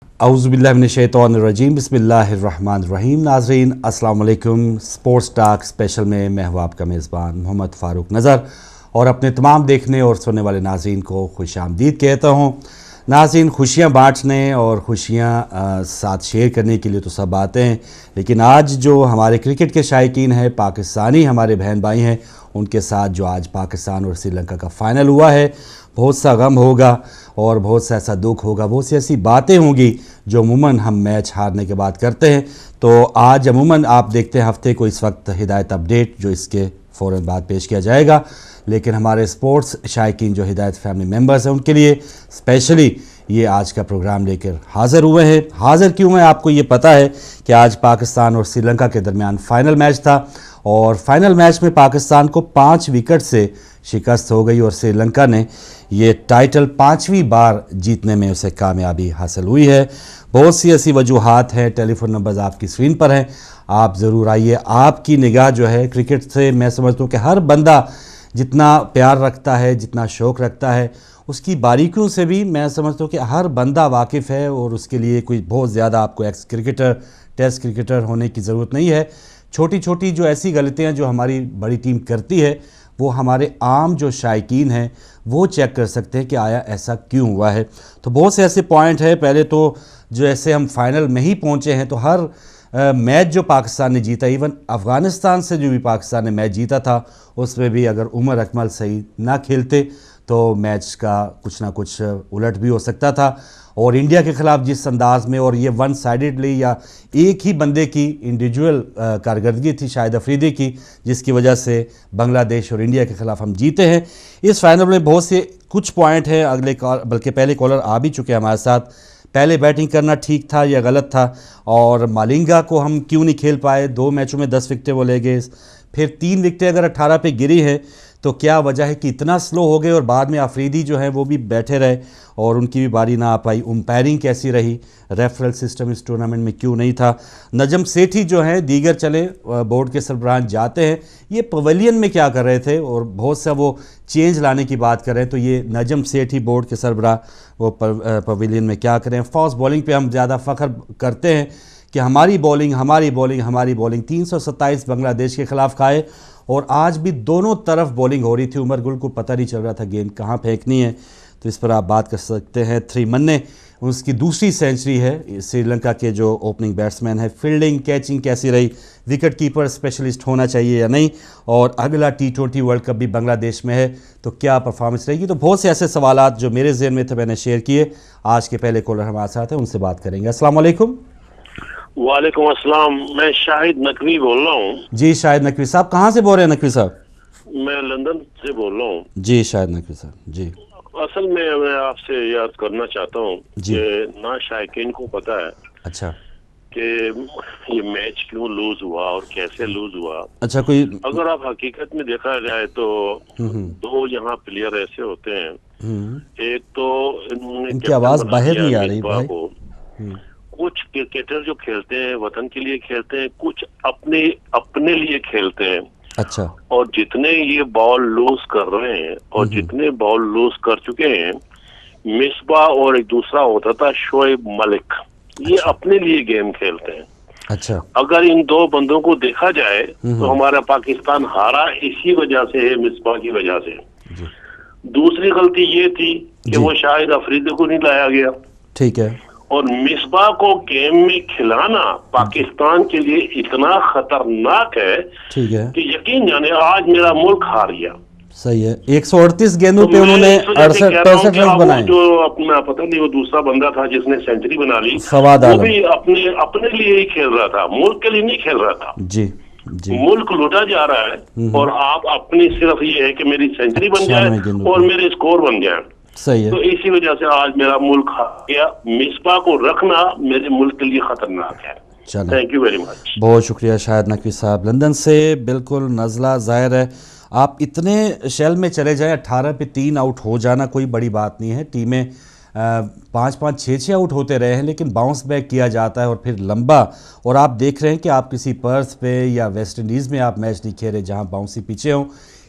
औज़ुबिल्लाहिमिनश्शैतानिर्रजीम बिस्मिल्लाहिर्रहमानिर्रहीम। नाज़रीन अस्सलाम वालेकुम। स्पोर्ट्स टॉक स्पेशल में मैं हूँ आपका मेज़बान मोहम्मद फ़ारूक नज़र और अपने तमाम देखने और सुनने वाले नाज़रीन को खुशामदीद कहता हूँ। नाज़रीन, खुशियाँ बाँटने और खुशियाँ साथ शेयर करने के लिए तो सब आते हैं, लेकिन आज जो हमारे क्रिकेट के शायकीन हैं, पाकिस्तानी हमारे बहन भाई हैं, उनके साथ जो आज पाकिस्तान और श्रीलंका का फ़ाइनल हुआ है, बहुत सा गम होगा और बहुत सा ऐसा दुख होगा, बहुत सी ऐसी बातें होंगी जो अमूमन हम मैच हारने के बाद करते हैं। तो आज अमूमन आप देखते हैं हफ्ते को इस वक्त हिदायत अपडेट जो इसके फ़ौरन बाद पेश किया जाएगा, लेकिन हमारे स्पोर्ट्स शायकीन जो हिदायत फैमिली मेम्बर्स हैं उनके लिए स्पेशली ये आज का प्रोग्राम लेकर हाज़िर हुए हैं। हाज़िर क्यों है आपको ये पता है कि आज पाकिस्तान और श्रीलंका के दरमियान फ़ाइनल मैच था और फाइनल मैच में पाकिस्तान को 5 विकेट से शिकस्त हो गई और श्रीलंका ने ये टाइटल 5वीं बार जीतने में उसे कामयाबी हासिल हुई है। बहुत सी ऐसी वजूहात हैं, टेलीफोन नंबर्स आपकी स्क्रीन पर हैं, आप ज़रूर आइए। आपकी निगाह जो है क्रिकेट से, मैं समझता हूँ कि हर बंदा जितना प्यार रखता है, जितना शौक़ रखता है, उसकी बारीकियों से भी मैं समझता हूँ कि हर बंदा वाकिफ़ है और उसके लिए कोई बहुत ज़्यादा आपको एक्स क्रिकेटर, टेस्ट क्रिकेटर होने की ज़रूरत नहीं है। छोटी छोटी जो ऐसी गलतियाँ जो हमारी बड़ी टीम करती है वो हमारे आम जो शायकीन हैं वो चेक कर सकते हैं कि आया ऐसा क्यों हुआ है। तो बहुत से ऐसे पॉइंट हैं। पहले तो जो ऐसे हम फाइनल में ही पहुंचे हैं तो हर मैच जो पाकिस्तान ने जीता, इवन अफ़गानिस्तान से जो भी पाकिस्तान ने मैच जीता था उसमें भी अगर उमर अकमल सही ना खेलते तो मैच का कुछ ना कुछ उलट भी हो सकता था। और इंडिया के ख़िलाफ़ जिस अंदाज़ में, और ये वन साइडेडली या एक ही बंदे की इंडिविजुअल कारकर्दगी थी शाहिद अफरीदी की, जिसकी वजह से बांग्लादेश और इंडिया के ख़िलाफ़ हम जीते हैं। इस फाइनल में बहुत से कुछ पॉइंट हैं, बल्कि पहले कॉलर आ भी चुके हैं हमारे साथ। पहले बैटिंग करना ठीक था या गलत था, और मालिंगा को हम क्यों नहीं खेल पाए? 2 मैचों में 10 विकेटें वो ले गए, फिर 3 विकेटें अगर 18 पे गिरी है तो क्या वजह है कि इतना स्लो हो गए और बाद में अफरीदी जो है वो भी बैठे रहे और उनकी भी बारी ना आ पाई? अंपायरिंग कैसी रही? रेफरल सिस्टम इस टूर्नामेंट में क्यों नहीं था? नजम सेठी जो हैं, दीगर चले बोर्ड के सरबराह जाते हैं, ये पवेलियन में क्या कर रहे थे? और बहुत सा वो चेंज लाने की बात कर रहे हैं, तो ये नजम सेठी बोर्ड के सरबराह वो पवेलियन में क्या करें? फास्ट बॉलिंग पर हम ज़्यादा फ़ख्र करते हैं कि हमारी बॉलिंग 327 बांग्लादेश के ख़िलाफ़ खाए, और आज भी दोनों तरफ बॉलिंग हो रही थी। उमर गुल को पता नहीं चल रहा था गेंद कहाँ फेंकनी है, तो इस पर आप बात कर सकते हैं। थ्रीमन उसकी दूसरी सेंचुरी है। श्रीलंका के जो ओपनिंग बैट्समैन है, फील्डिंग कैचिंग कैसी रही? विकेट कीपर स्पेशलिस्ट होना चाहिए या नहीं? और अगला T20 वर्ल्ड कप भी बांग्लादेश में है तो क्या परफॉर्मेंस रहेगी? तो बहुत से ऐसे सवालात जो मेरे जहन में थे मैंने शेयर किए। आज के पहले कॉलर हमारे साथ हैं, उनसे बात करेंगे। अस्सलाम वालेकुम। वालेकुम अस्सलाम। मैं शाहिद नकवी बोल रहा हूँ। जी शाहिद नकवी साहब, कहाँ से बोल रहे हैं नकवी साहब? मैं लंदन से बोल रहा हूँ। जी शाहिद नकवी साहब जी। असल में मैं आपसे याद करना चाहता हूँ कि ना शायकीन को पता है अच्छा कि ये मैच क्यों लूज हुआ और कैसे लूज हुआ। अच्छा, कोई अगर आप हकीकत में देखा जाए तो 2 यहाँ प्लेयर ऐसे होते हैं। एक तो इनकी आवाज बाहर नहीं आ रही भाई। कुछ क्रिकेटर जो खेलते हैं वतन के लिए खेलते हैं, कुछ अपने लिए खेलते हैं। अच्छा। और जितने ये बॉल लूज कर रहे हैं और जितने बॉल लूज कर चुके हैं, मिसबाह और एक दूसरा होता था शोएब मलिक, ये अपने लिए गेम खेलते हैं। अच्छा। अगर इन 2 बंदों को देखा जाए तो हमारा पाकिस्तान हारा इसी वजह से है, मिसबाह की वजह से। दूसरी गलती ये थी कि वो शाहिद अफरीदी को नहीं लाया गया। ठीक है। और मिसबाह को गेम में खिलाना पाकिस्तान के लिए इतना खतरनाक है, ठीक है, कि यकीन जाने आज मेरा मुल्क हार गया। सही है। 138 गेंदों पे उन्होंने 68 रन बनाए। जो अपना पता नहीं वो दूसरा बंदा था जिसने सेंचुरी बना ली, वो भी अपने लिए ही खेल रहा था, मुल्क के लिए नहीं खेल रहा था। जी जी। मुल्क लूटा जा रहा है और आप अपनी सिर्फ ये है कि मेरी सेंचुरी बन जाए और मेरे स्कोर बन जाए। सही है। तो इसी वजह से आज मेरा मुल्क हार गया। मिसबाह को रखना मेरे मुल्क के लिए खतरनाक है। Thank you very much. बहुत शुक्रिया शाहिद नकवी साहब लंदन से। बिल्कुल नज़ला ज़ाहिर है, आप इतने शेल में चले जाएं, 18 पे 3 आउट हो जाना कोई बड़ी बात नहीं है। टीमें 5-5 6-6 आउट होते रहे हैं, लेकिन बाउंस बैक किया जाता है और फिर लंबा। और आप देख रहे हैं कि आप किसी पर्थ पे या वेस्ट इंडीज़ में आप मैच नहीं खेल रहे जहाँ बाउंसी पीछे हों।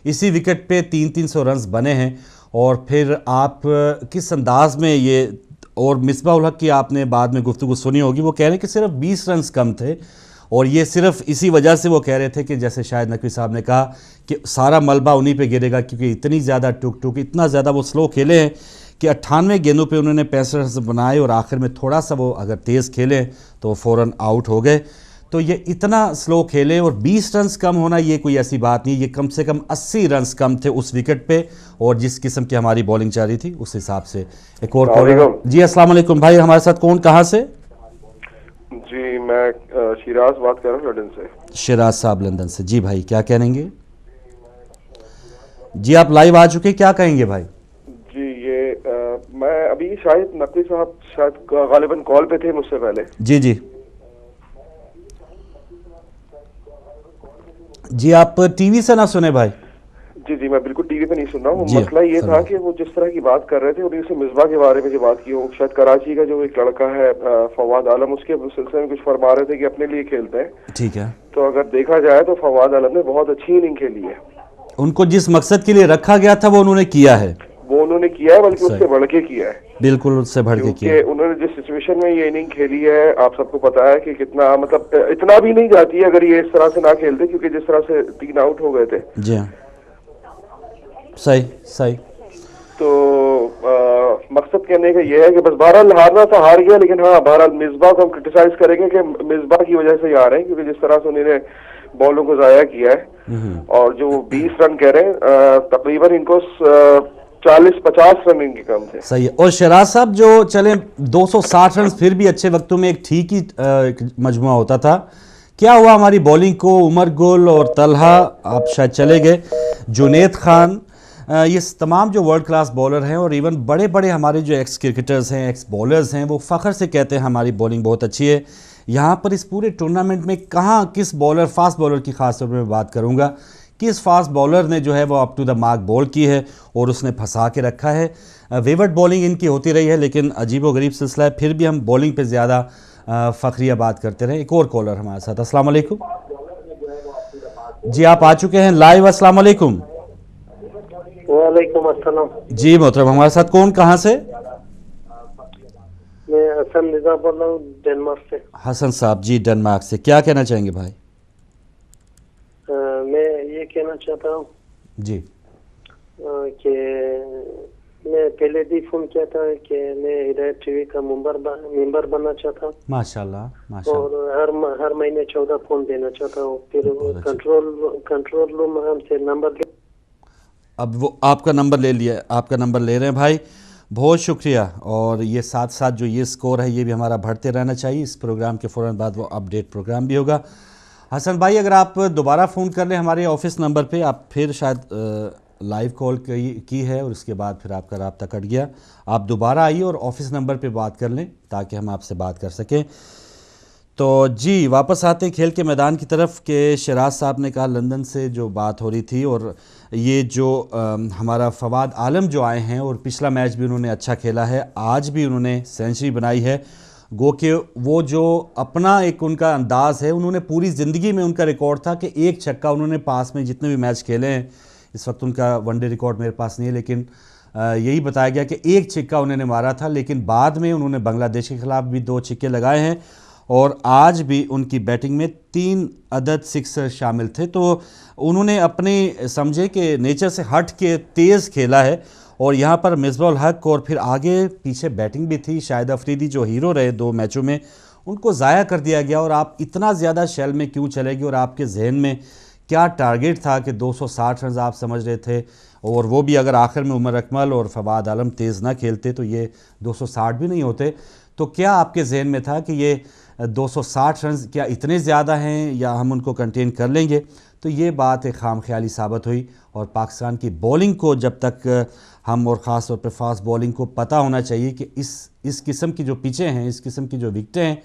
इसी विकेट पे 300-300 रन बने हैं और फिर आप किस अंदाज में ये और मिसबाह उल हक की आपने बाद में गुफ्तगू सुनी होगी, वो कह रहे हैं कि सिर्फ 20 रन कम थे, और ये सिर्फ इसी वजह से वो कह रहे थे कि जैसे शायद नकवी साहब ने कहा कि सारा मलबा उन्हीं पे गिरेगा, क्योंकि इतनी ज़्यादा टुक टुक, इतना ज़्यादा वो स्लो खेले हैं कि 98 गेंदों पे उन्होंने 65 रन बनाए, और आखिर में थोड़ा सा वो अगर तेज़ खेले तो फ़ौरन आउट हो गए। तो ये इतना स्लो खेले और 20 रन कम होना ये कोई ऐसी बात नहीं, ये कम से कम 80 रन कम थे उस विकेट पे, और जिस किस्म की हमारी बॉलिंग जा रही थी उस हिसाब से। एक और कॉलर। जी अस्सलाम वालेकुम भाई, हमारे साथ कौन, कहाँ से? जी मैं शिराज बात कर रहा हूँ लंदन से। शिराज साहब लंदन से, जी भाई क्या कहेंगे? जी आप लाइव आ चुके, क्या कहेंगे भाई? जी ये मैं अभी शायद नकवी साहब शायद गालिबन कॉल पे थे मुझसे पहले। जी जी जी, आप टीवी से ना सुने भाई? जी जी मैं बिल्कुल टीवी पे नहीं सुन रहा हूँ। जी, मसला ये था कि वो जिस तरह की बात कर रहे थे, उन्हीं से मिसबाह के बारे में जो बात की, वो शायद कराची का जो एक लड़का है फवाद आलम, उसके सिलसिले में कुछ फरमा रहे थे कि अपने लिए खेलते हैं। ठीक है, तो अगर देखा जाए तो फवाद आलम ने बहुत अच्छी इनिंग खेली है। उनको जिस मकसद के लिए रखा गया था वो उन्होंने किया है, बल्कि उससे बढ़ के किया है। बिल्कुल उससे बढ़ के किया है। क्योंकि उन्होंने जिस सिचुएशन में ये इनिंग खेली है, आप सबको पता है कि कितना, मतलब इतना भी नहीं जाती है अगर ये इस तरह से ना खेलते, क्योंकि जिस तरह से 3 आउट हो गए थे। जी हाँ, सही सही। तो मकसद कहने का ये है कि बस बहरहाल हारना था हार गया, लेकिन हाँ बहरहाल मिसबाह को हम क्रिटिसाइज करेंगे कि मिसबाह की वजह से ही आ रहे हैं, क्योंकि जिस तरह से उन्होंने बॉलों को जाया किया है। और जो 20 रन कह रहे हैं, तकरीबन इनको 40-50 रन इनके कम थे। सही है। और शराज साहब जो चले 260 रन फिर भी अच्छे वक्तों में एक ठीक ही मजमुआ होता था, क्या हुआ हमारी बॉलिंग को? उमर गुल और तलहा, आप शायद चले गए, जुनैद खान, ये तमाम जो वर्ल्ड क्लास बॉलर हैं, और इवन बड़े बड़े हमारे जो एक्स क्रिकेटर्स हैं, एक्स बॉलर्स हैं, वो फ़ख्र से कहते हैं हमारी बॉलिंग बहुत अच्छी है। यहाँ पर इस पूरे टूर्नामेंट में कहाँ किस बॉलर, फास्ट बॉलर की खास तौर पर मैं बात करूँगा, किस फास्ट बॉलर ने जो है वो up to the mark ball की है और उसने फंसा के रखा है। वेवर्ड बॉलिंग इनकी होती रही है, लेकिन अजीब व गरीब सिलसिला है, फिर भी हम बॉलिंग पे ज़्यादा फ़ख्रिया बात करते रहे। एक और कॉलर हमारे साथ। अस्सलाम वालेकुम जी, आप आ चुके हैं लाइव। अस्सलाम वालेकुम। वालेकुम अस्सलाम। जी मोहतरम, हमारे साथ कौन, कहाँ से? मैं हसन निज़ा बोल रहा हूँ डेनमार्क से। हसन साहब जी डेनमार्क से, क्या कहना चाहेंगे भाई? मैं ये कहना चाहता हूँ जी कि मैं पहले भी फोन किया था कि मैं हिदायत टीवी का मेंबर बनना चाहता हूँ। माशाल्लाह माशाल्लाह। और हर महीने 14 फोन देना चाहता हूँ। फिर कंट्रोल रूम हमसे नंबर, अब वो आपका नंबर ले लिया, आपका नंबर ले रहे हैं भाई, बहुत शुक्रिया। और ये साथ साथ जो ये स्कोर है ये भी हमारा बढ़ते रहना चाहिए। इस प्रोग्राम के फ़ौरन बाद वो अपडेट प्रोग्राम भी होगा। हसन भाई अगर आप दोबारा फ़ोन कर लें हमारे ऑफिस नंबर पे, आप फिर शायद लाइव कॉल की है और उसके बाद फिर आपका राब्ता कट गया, आप दोबारा आइए और ऑफिस नंबर पे बात कर लें ताकि हम आपसे बात कर सकें। तो जी वापस आते हैं खेल के मैदान की तरफ के शराज साहब ने कहा लंदन से जो बात हो रही थी, और ये जो हमारा फवाद आलम जो आए हैं और पिछला मैच भी उन्होंने अच्छा खेला है, आज भी उन्होंने सेंचुरी बनाई है। गो कि वो जो अपना एक उनका अंदाज़ है, उन्होंने पूरी ज़िंदगी में उनका रिकॉर्ड था कि एक छक्का उन्होंने पास में जितने भी मैच खेले हैं, इस वक्त उनका वनडे रिकॉर्ड मेरे पास नहीं है, लेकिन यही बताया गया कि एक छक्का उन्होंने मारा था, लेकिन बाद में उन्होंने बांग्लादेश के ख़िलाफ़ भी 2 छक्के लगाए हैं और आज भी उनकी बैटिंग में 3 अदद सिक्सर शामिल थे। तो उन्होंने अपने समझे कि नेचर से हट के तेज़ खेला है, और यहाँ पर मिसबाह उल हक और फिर आगे पीछे बैटिंग भी थी, शाहिद अफरीदी जो हीरो रहे 2 मैचों में, उनको ज़ाया कर दिया गया। और आप इतना ज़्यादा शेल में क्यों चलेगी, और आपके जहन में क्या टारगेट था कि 260 रन आप समझ रहे थे, और वो भी अगर आखिर में उमर अकमल और फवाद आलम तेज़ ना खेलते तो ये 260 भी नहीं होते। तो क्या आपके जहन में था कि ये 260 रन क्या इतने ज़्यादा हैं या हम उनको कंटेन कर लेंगे? तो ये बात एक खाम ख्याली साबित हुई, और पाकिस्तान की बॉलिंग को जब तक हम, और ख़ास तौर पर फास्ट बॉलिंग को पता होना चाहिए कि इस किस्म की जो पिचें हैं, इस किस्म की जो विकटें हैं,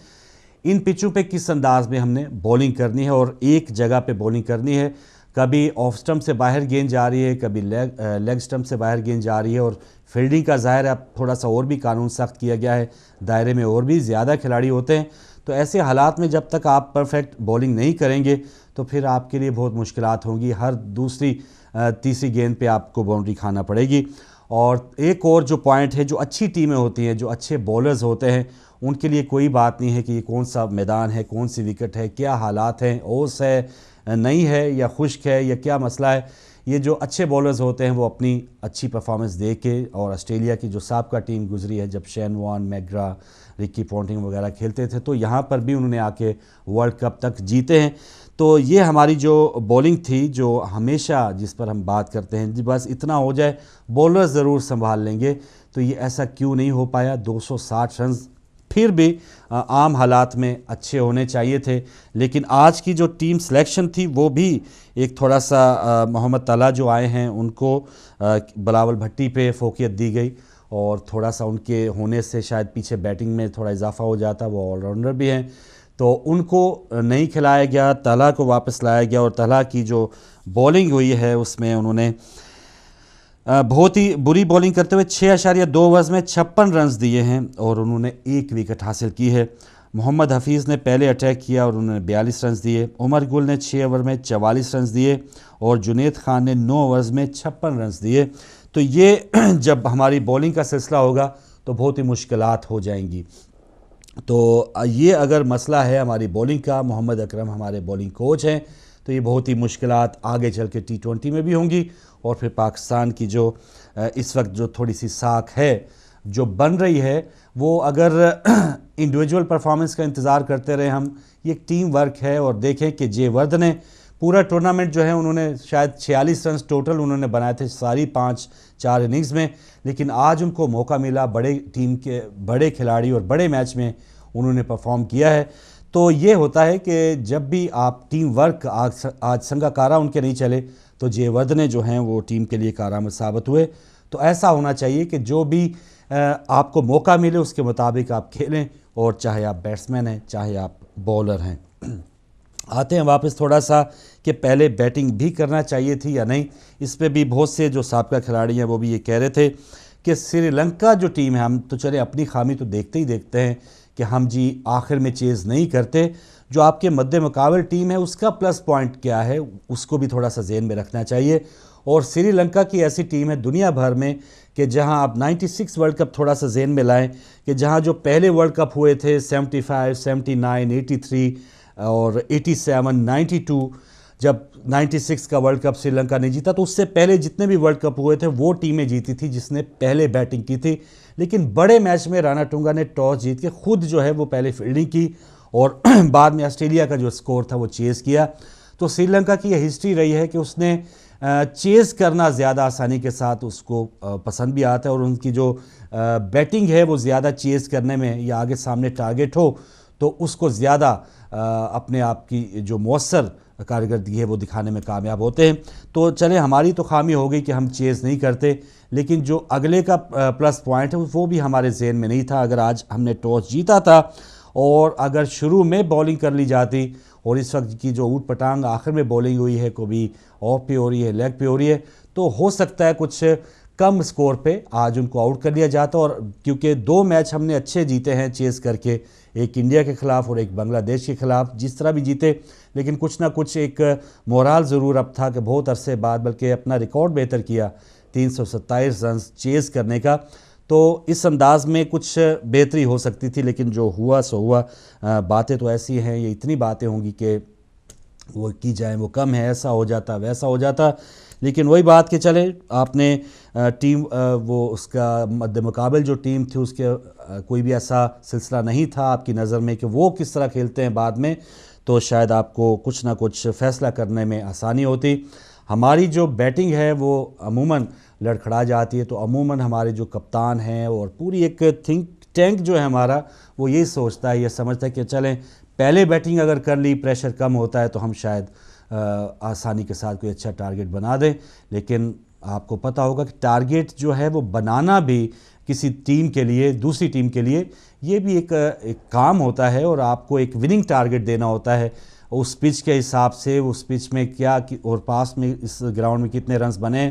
इन पिचों पे किस अंदाज में हमने बॉलिंग करनी है और एक जगह पे बॉलिंग करनी है। कभी ऑफ स्टंप से बाहर गेंद जा रही है, कभी लेग स्टंप से बाहर गेंद जा रही है, और फील्डिंग का ज़ाहिर है अब थोड़ा सा और भी कानून सख्त किया गया है, दायरे में और भी ज़्यादा खिलाड़ी होते हैं। तो ऐसे हालात में जब तक आप परफेक्ट बॉलिंग नहीं करेंगे तो फिर आपके लिए बहुत मुश्किलात होंगी, हर दूसरी तीसरी गेंद पे आपको बाउंड्री खाना पड़ेगी। और एक और जो पॉइंट है, जो अच्छी टीमें होती हैं, जो अच्छे बॉलर्स होते हैं, उनके लिए कोई बात नहीं है कि ये कौन सा मैदान है, कौन सी विकेट है, क्या हालात हैं, ओस है नहीं है या खुश्क है या क्या मसला है। ये जो अच्छे बॉलर्स होते हैं वो अपनी अच्छी परफॉर्मेंस दे के, और ऑस्ट्रेलिया की जो साबका टीम गुजरी है, जब Shane Warne, McGrath, Ricky Ponting वगैरह खेलते थे, तो यहाँ पर भी उन्होंने आके वर्ल्ड कप तक जीते हैं। तो ये हमारी जो बॉलिंग थी, जो हमेशा जिस पर हम बात करते हैं, जी बस इतना हो जाए, बॉलर ज़रूर संभाल लेंगे, तो ये ऐसा क्यों नहीं हो पाया। 260 रन फिर भी आम हालात में अच्छे होने चाहिए थे, लेकिन आज की जो टीम सिलेक्शन थी वो भी एक थोड़ा सा मोहम्मद तला जो आए हैं उनको बिलावल भट्टी पे फोकियत दी गई, और थोड़ा सा उनके होने से शायद पीछे बैटिंग में थोड़ा इजाफा हो जाता। वो ऑलराउंडर भी हैं, तो उनको नहीं खिलाया गया, तला को वापस लाया गया, और तला की जो बॉलिंग हुई है उसमें उन्होंने बहुत ही बुरी बॉलिंग करते हुए 6.2 ओवर्स में 56 रन्स दिए हैं और उन्होंने 1 विकेट हासिल की है। मोहम्मद हफीज़ ने पहले अटैक किया और उन्होंने 42 रन्स दिए। उमर गुल ने 6 ओवर में 44 रन्स दिए और जुनेद खान ने 9 ओवर्स में 56 रन्स दिए। तो ये जब हमारी बॉलिंग का सिलसिला होगा तो बहुत ही मुश्किलात हो जाएंगी। तो ये अगर मसला है हमारी बॉलिंग का, मोहम्मद अकरम हमारे बॉलिंग कोच हैं, तो ये बहुत ही मुश्किलात आगे चल के T20 में भी होंगी। और फिर पाकिस्तान की जो इस वक्त जो थोड़ी सी साख है जो बन रही है, वो अगर इंडिविजुअल परफॉर्मेंस का इंतज़ार करते रहे हम, ये एक टीम वर्क है। और देखें कि जयवर्धन ने पूरा टूर्नामेंट जो है उन्होंने शायद 46 रन टोटल उन्होंने बनाए थे सारी 5-4 इनिंग्स में, लेकिन आज उनको मौका मिला, बड़े टीम के बड़े खिलाड़ी और बड़े मैच में उन्होंने परफॉर्म किया है। तो ये होता है कि जब भी आप टीम वर्क आज संगाकारा उनके नहीं चले, तो जयवर्धने जो हैं वो टीम के लिए कारआमद साबित हुए। तो ऐसा होना चाहिए कि जो भी आपको मौका मिले उसके मुताबिक आप खेलें, और चाहे आप बैट्समैन हैं चाहे आप बॉलर हैं। आते हैं वापस थोड़ा सा कि पहले बैटिंग भी करना चाहिए थी या नहीं। इस पे भी बहुत से जो साबका खिलाड़ी हैं वो भी ये कह रहे थे कि श्रीलंका जो टीम है, हम तो चले अपनी खामी तो देखते ही देखते हैं कि हम जी आखिर में चेज़ नहीं करते। जो आपके मद्दे मुकाबल टीम है उसका प्लस पॉइंट क्या है, उसको भी थोड़ा सा जहन में रखना चाहिए। और श्रीलंका की ऐसी टीम है दुनिया भर में कि जहां आप 96 वर्ल्ड कप थोड़ा सा जहन में लाएं कि जहां जो पहले वर्ल्ड कप हुए थे 75, 79, 83 और 87, 92, जब 96 का वर्ल्ड कप श्रीलंका ने जीता, तो उससे पहले जितने भी वर्ल्ड कप हुए थे वो टीमें जीती थी जिसने पहले बैटिंग की थी। लेकिन बड़े मैच में रानाटुंगा ने टॉस जीत के खुद जो है वो पहले फील्डिंग की और बाद में ऑस्ट्रेलिया का जो स्कोर था वो चेज़ किया। तो श्रीलंका की यह हिस्ट्री रही है कि उसने चेज़ करना ज़्यादा आसानी के साथ उसको पसंद भी आता है, और उनकी जो बैटिंग है वो ज़्यादा चेज़ करने में या आगे सामने टारगेट हो तो उसको ज़्यादा अपने आप की जो मौसर कारकर्दगी है वो दिखाने में कामयाब होते हैं। तो चले, हमारी तो खामी हो गई कि हम चेज़ नहीं करते, लेकिन जो अगले का प्लस पॉइंट है वो भी हमारे जहन में नहीं था। अगर आज हमने टॉस जीता था और अगर शुरू में बॉलिंग कर ली जाती, और इस वक्त की जो ऊट पटांग आखिर में बॉलिंग हुई है, कभी ऑफ पे हो रही है, लेग पे हो रही है, तो हो सकता है कुछ कम स्कोर पे आज उनको आउट कर लिया जाता। और क्योंकि 2 मैच हमने अच्छे जीते हैं चेज़ करके, एक इंडिया के ख़िलाफ़ और एक बांग्लादेश के ख़िलाफ़, जिस तरह भी जीते, लेकिन कुछ ना कुछ एक मोराल ज़रूर अब था कि बहुत अरसे बाद बल्कि अपना रिकॉर्ड बेहतर किया 327 रन चेज़ करने का। तो इस अंदाज़ में कुछ बेहतरी हो सकती थी, लेकिन जो हुआ सो हुआ। बातें तो ऐसी हैं, ये इतनी बातें होंगी कि वो की जाए वो कम है, ऐसा हो जाता वैसा हो जाता। लेकिन वही बात कि चले, आपने टीम वो उसका मद्दे मुकाबल जो टीम थी उसके कोई भी ऐसा सिलसिला नहीं था आपकी नज़र में कि वो किस तरह खेलते हैं बाद में, तो शायद आपको कुछ ना कुछ फ़ैसला करने में आसानी होती। हमारी जो बैटिंग है वो अमूमन लड़खड़ा जाती है, तो अमूमन हमारे जो कप्तान हैं और पूरी एक थिंक टैंक जो है हमारा, वो यही सोचता है, ये समझता है कि चलें पहले बैटिंग अगर कर ली, प्रेशर कम होता है तो हम शायद आसानी के साथ कोई अच्छा टारगेट बना दें। लेकिन आपको पता होगा कि टारगेट जो है वो बनाना भी किसी टीम के लिए, दूसरी टीम के लिए, ये भी एक काम होता है, और आपको एक विनिंग टारगेट देना होता है उस पिच के हिसाब से, उस पिच में क्या और पास में इस ग्राउंड में कितने रन्स बने,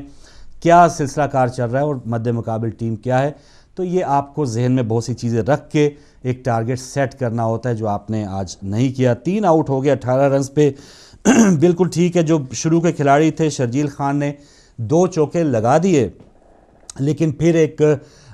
क्या सिलसिला कार चल रहा है और मद्दे मुकाबिल टीम क्या है। तो ये आपको जहन में बहुत सी चीज़ें रख के एक टारगेट सेट करना होता है, जो आपने आज नहीं किया। 3 आउट हो गया 18 रन पे। बिल्कुल ठीक है, जो शुरू के खिलाड़ी थे शर्जील खान ने 2 चौके लगा दिए, लेकिन फिर एक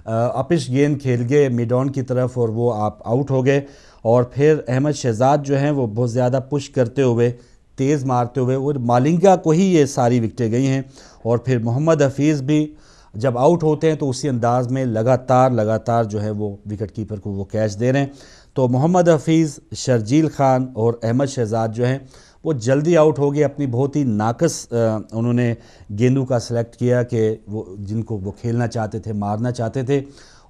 अपिश गेंद खेल गए मिड ऑन की तरफ और वो आप आउट हो गए। और फिर अहमद शहजाद जो हैं वो बहुत ज़्यादा पुश करते हुए, तेज़ मारते हुए, और मालिंगा को ही ये सारी विकटें गई हैं। और फिर मोहम्मद हफीज़ भी जब आउट होते हैं तो उसी अंदाज़ में लगातार जो है वो विकेट कीपर को वो कैच दे रहे हैं। तो मोहम्मद हफीज़, शर्जील खान और अहमद शहजाद जो हैं वो जल्दी आउट हो गए। अपनी बहुत ही नाकस उन्होंने गेंदों का सिलेक्ट किया कि वो जिनको वो खेलना चाहते थे, मारना चाहते थे,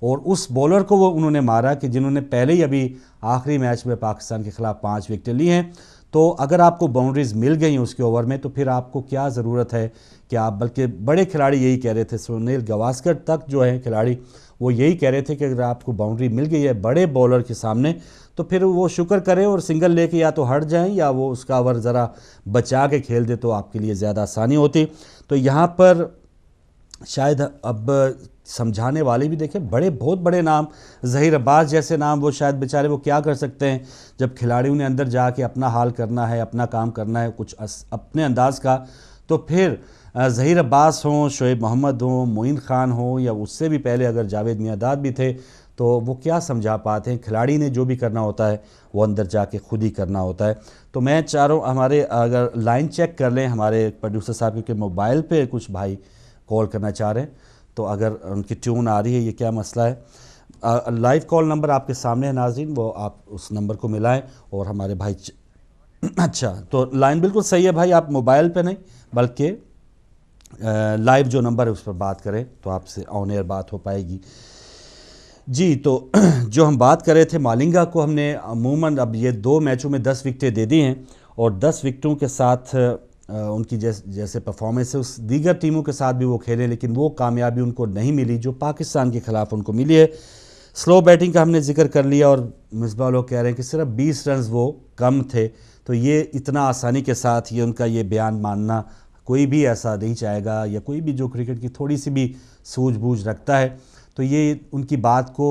और उस बॉलर को वो उन्होंने मारा कि जिन्होंने पहले ही अभी आखिरी मैच में पाकिस्तान के ख़िलाफ़ 5 विकेटें ली हैं। तो अगर आपको बाउंड्रीज़ मिल गई उसके ओवर में तो फिर आपको क्या ज़रूरत है कि आप, बल्कि बड़े खिलाड़ी यही कह रहे थे, सुनील गावस्कर तक जो है खिलाड़ी वो यही कह रहे थे कि अगर आपको बाउंड्री मिल गई है बड़े बॉलर के सामने तो फिर वो शुक्र करें और सिंगल लेके या तो हट जाएं या वो उसका ओवर ज़रा बचा के खेल दे तो आपके लिए ज़्यादा आसानी होती। तो यहाँ पर शायद अब समझाने वाले भी देखें, बहुत बड़े नाम, ज़हीर अब्बास जैसे नाम, वो शायद बेचारे वो क्या कर सकते हैं जब खिलाड़ियों ने अंदर जाके अपना हाल करना है, अपना काम करना है कुछ अपने अंदाज़ का। तो फिर ज़हीर अब्बास हों, शोएब मोहम्मद हों, मोइन खान हों, या उससे भी पहले अगर जावेद मियांदाद भी थे तो वो क्या समझा पाते हैं। खिलाड़ी ने जो भी करना होता है वो अंदर जाके खुद ही करना होता है। तो मैं चाह रहा हूँ हमारे अगर लाइन चेक कर लें हमारे प्रोड्यूसर साहब, क्योंकि मोबाइल पे कुछ भाई कॉल करना चाह रहे हैं, तो अगर उनकी ट्यून आ रही है, ये क्या मसला है। लाइव कॉल नंबर आपके सामने है नाज़रीन, वो आप उस नंबर को मिलाएं और हमारे भाई अच्छा, तो लाइन बिल्कुल सही है भाई, आप मोबाइल पे नहीं बल्कि लाइव जो नंबर है उस पर बात करें तो आपसे ऑन एयर बात हो पाएगी जी। तो जो हम बात कर रहे थे, मालिंगा को हमने अमूमन अब ये 2 मैचों में 10 विकेटें दे दी हैं और 10 विकेटों के साथ उनकी जैसे परफॉर्मेंस है उस दीगर टीमों के साथ भी वो खेले, लेकिन वो कामयाबी उनको नहीं मिली जो पाकिस्तान के ख़िलाफ़ उनको मिली है। स्लो बैटिंग का हमने जिक्र कर लिया और मिसबाह लोग कह रहे हैं कि सिर्फ 20 रन वो कम थे। तो ये इतना आसानी के साथ ये उनका ये बयान मानना कोई भी ऐसा नहीं चाहेगा, या कोई भी जो क्रिकेट की थोड़ी सी भी सूझबूझ रखता है तो ये उनकी बात को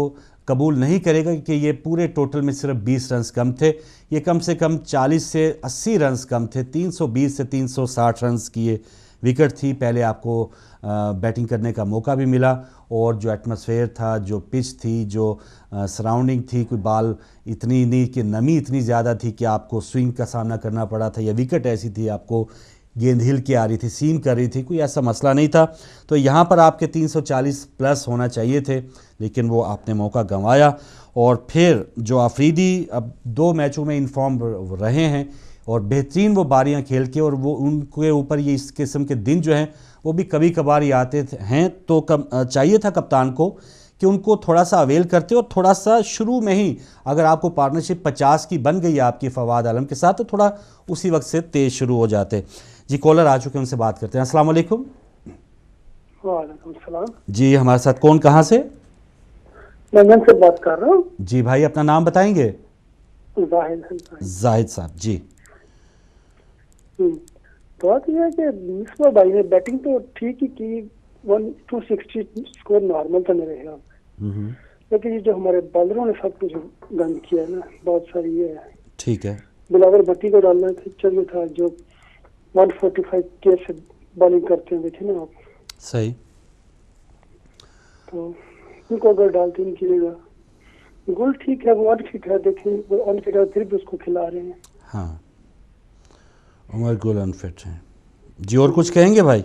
कबूल नहीं करेगा कि ये पूरे टोटल में सिर्फ 20 रन कम थे। ये कम से कम 40 से 80 रन कम थे। 320 से 360 रन की ये विकेट थी। पहले आपको बैटिंग करने का मौका भी मिला और जो एटमॉस्फेयर था, जो पिच थी, जो सराउंडिंग थी, कोई बाल इतनी नहीं कि नमी इतनी ज़्यादा थी कि आपको स्विंग का सामना करना पड़ा था, या विकेट ऐसी थी आपको गेंद हिल के आ रही थी, सीम कर रही थी, कोई ऐसा मसला नहीं था। तो यहाँ पर आपके 340 प्लस होना चाहिए थे, लेकिन वो आपने मौका गंवाया। और फिर जो आफरीदी अब 2 मैचों में इनफॉर्म रहे हैं और बेहतरीन वो बारियां खेल के, और वो उनके ऊपर ये इस किस्म के दिन जो हैं वो भी कभी कभार ही आते हैं। तो चाहिए था कप्तान को कि उनको थोड़ा सा अवेल करते और थोड़ा सा शुरू में ही, अगर आपको पार्टनरशिप 50 की बन गई है आपकी फवाद आलम के साथ, तो थोड़ा उसी वक्त से तेज़ शुरू हो जाते। जी, कॉलर आ चुके हैं, उनसे बात करते हैं। अस्सलाम वालेकुम। वालेकुम सलाम जी, हमारे साथ कौन, कहाँ से? लंदन से बात कर रहा हूँ जी भाई, अपना नाम बताएंगे? जाहिद साहब जी। बात यह है कि मिसबा भाई ने बैटिंग तो ठीक ही की, 260 स्कोर नॉर्मल था मेरे ख्याल, लेकिन ये जो हमारे बॉलरों ने सब कुछ गंद किया है ना, बहुत सारी ये है। ठीक है, बिलावल भट्टी को डालना पिक्चर में था जो 145 के से बॉलिंग करते हैं, देखे ना आप? सही। तो उनको अगर डालते नहीं गिरेगा। गोल ठीक है, वो अनफिट है, देखें वो अनफिट है फिर भी उसको खिला रहे हैं। हाँ, उमर गुल अनफिट हैं जी। और कुछ कहेंगे भाई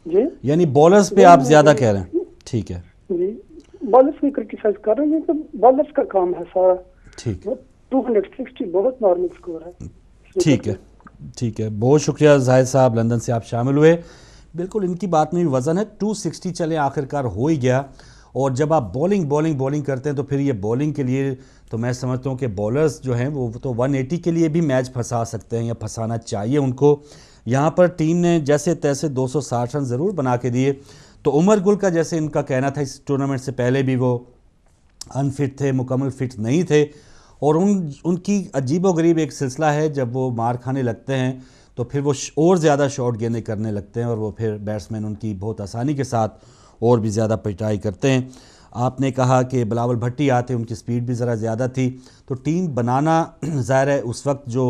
जी? यानी बॉलर्स पे आप ज्यादा कह रहे हैं? ठीक है जी, बॉलर्स को क्रिटिसाइज कर रहे हैं, तो बॉलर्स का काम है सारा। ठीक है, 260 बहुत नॉर्मल स्कोर है। ठीक है, ठीक है, बहुत शुक्रिया जाहिद साहब, लंदन से आप शामिल हुए। बिल्कुल इनकी बात में भी वजन है, 260 चले आखिरकार हो ही गया। और जब आप बॉलिंग करते हैं तो फिर ये बॉलिंग के लिए तो मैं समझता हूँ कि बॉलर्स जो हैं वो तो 180 के लिए भी मैच फंसा सकते हैं या फंसाना चाहिए उनको। यहाँ पर टीम ने जैसे तैसे 260 रन ज़रूर बना के दिए। तो उमर गुल का जैसे इनका कहना था, इस टूर्नामेंट से पहले भी वो अनफिट थे, मुकम्मल फिट नहीं थे, और उनकी अजीबोगरीब एक सिलसिला है, जब वो मार खाने लगते हैं तो फिर वो और ज़्यादा शॉट गेंदें करने लगते हैं और वो फिर बैट्समैन उनकी बहुत आसानी के साथ और भी ज़्यादा पिटाई करते हैं। आपने कहा कि बिलावल भट्टी आते, उनकी स्पीड भी ज़रा ज़्यादा थी, तो टीम बनाना ज़ाहिर है उस वक्त जो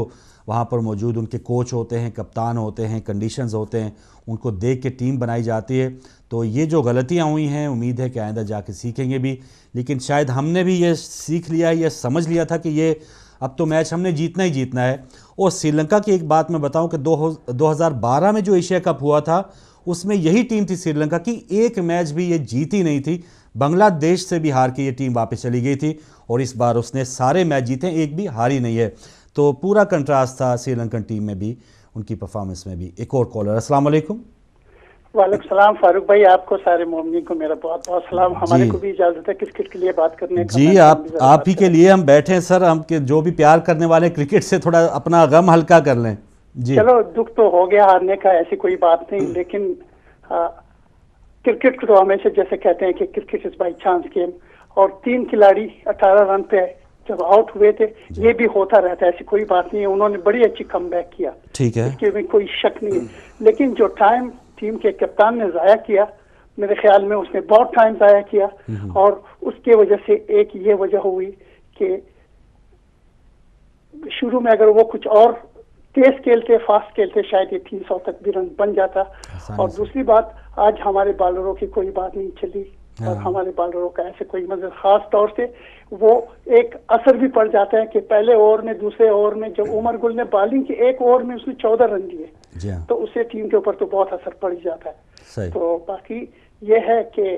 वहाँ पर मौजूद उनके कोच होते हैं, कप्तान होते हैं, कंडीशंस होते हैं, उनको देख के टीम बनाई जाती है। तो ये जो गलतियाँ हुई हैं, उम्मीद है कि आइंदा जाके सीखेंगे भी, लेकिन शायद हमने भी ये सीख लिया, ये समझ लिया था कि ये अब तो मैच हमने जीतना ही जीतना है। और श्रीलंका की एक बात मैं बताऊं कि 2012 में जो एशिया कप हुआ था उसमें यही टीम थी श्रीलंका की, एक मैच भी ये जीती नहीं थी। बांग्लादेश से भी हार के ये टीम वापस चली गई थी और इस बार उसने सारे मैच जीते, एक भी हारी नहीं है। तो पूरा कंट्रास्ट था श्रीलंकन टीम में भी, उनकी परफॉर्मेंस में भी। एक और कॉलर। अस्सलाम वालेकुम। वालेकुम सलाम फारूक भाई, आपको सारे मोमिनीन को मेरा बहुत बहुत सलाम। हमारे को भी इजाजत है क्रिकेट के लिए बात करने का। जी, आप ही के लिए हम बैठे हैं सर, हम के जो भी प्यार करने वाले क्रिकेट से थोड़ा अपना गम हल्का कर लें। जी चलो, दुख तो हो गया हारने का, ऐसी कोई बात नहीं, लेकिन क्रिकेट को तो हमेशा जैसे कहते हैं कि cricket is by chance game, और 3 खिलाड़ी 18 रन पे जब आउट हुए थे, ये भी होता रहता है, ऐसी कोई बात नहीं है। उन्होंने बड़ी अच्छी कमबैक किया, ठीक है, इसके में कोई शक नहीं है। लेकिन जो टाइम टीम के कप्तान ने जाया किया, मेरे ख्याल में उसने बहुत टाइम जाया किया, और उसके वजह से एक ये वजह हुई कि शुरू में अगर वो कुछ और तेज खेलते, फास्ट खेलते, शायद ये 300 तक भी रन बन जाता। और दूसरी बात, आज हमारे बॉलरों की कोई बात नहीं चली, और हमारे बॉलरों का ऐसे कोई मतलब खास तौर से वो एक असर भी पड़ जाता है कि पहले ओवर में, दूसरे ओवर में जब उमर गुल ने बॉलिंग की, एक ओवर में उसने 14 रन दिए, तो उससे टीम के ऊपर तो बहुत असर पड़ जाता है। तो बाकी ये है कि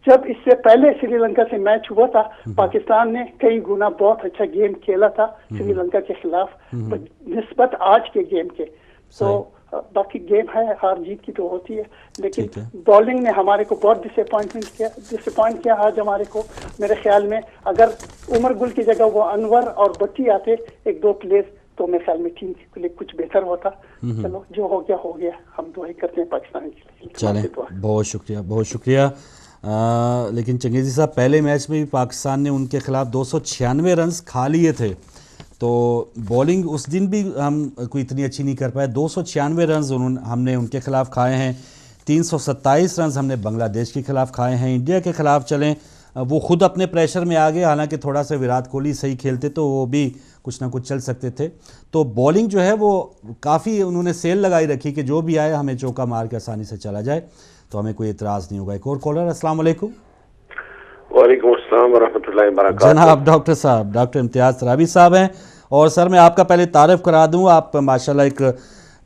जब इससे पहले श्रीलंका से मैच हुआ था, पाकिस्तान ने कई गुना बहुत अच्छा गेम खेला था श्रीलंका के खिलाफ निस्बत आज के गेम के। तो बाकी गेम है, हार जीत की तो होती है, लेकिन बॉलिंग ने हमारे को बहुत डिसअपॉइंट किया आज हमारे को। मेरे ख्याल में अगर उमर गुल की जगह वो अनवर और बट्टी आते, 1-2 प्लेयर, तो मेरे ख्याल में टीम के लिए कुछ बेहतर होता। चलो, जो हो गया हो गया, हम दुआई करते हैं पाकिस्तान के लिए। चलें, बहुत शुक्रिया, बहुत शुक्रिया। लेकिन चंगेजी साहब, पहले मैच में भी पाकिस्तान ने उनके खिलाफ 296 रन खा लिए थे, तो बॉलिंग उस दिन भी हम कोई इतनी अच्छी नहीं कर पाए। 296 रन हमने उनके खिलाफ खाए हैं, 327 रन हमने बांग्लादेश के खिलाफ खाए हैं। इंडिया के खिलाफ चलें, वो खुद अपने प्रेशर में आ गए, हालांकि थोड़ा सा विराट कोहली सही खेलते तो वो भी कुछ ना कुछ चल सकते थे। तो बॉलिंग जो है वो काफ़ी उन्होंने सेल लगाई रखी कि जो भी आए हमें चौका मार के आसानी से चला जाए, तो हमें कोई इतराज़ नहीं होगा। एक और कॉलर। अस्सलाम वालेकुम। वालेकुम अस्सलाम वरहमतुल्लाहि वबरकातुहू। जनाब डॉक्टर साहब, डॉक्टर इम्तियाज़ सराबी साहब हैं। और सर, मैं आपका पहले तारफ़ करा दूं, आप माशाल्लाह एक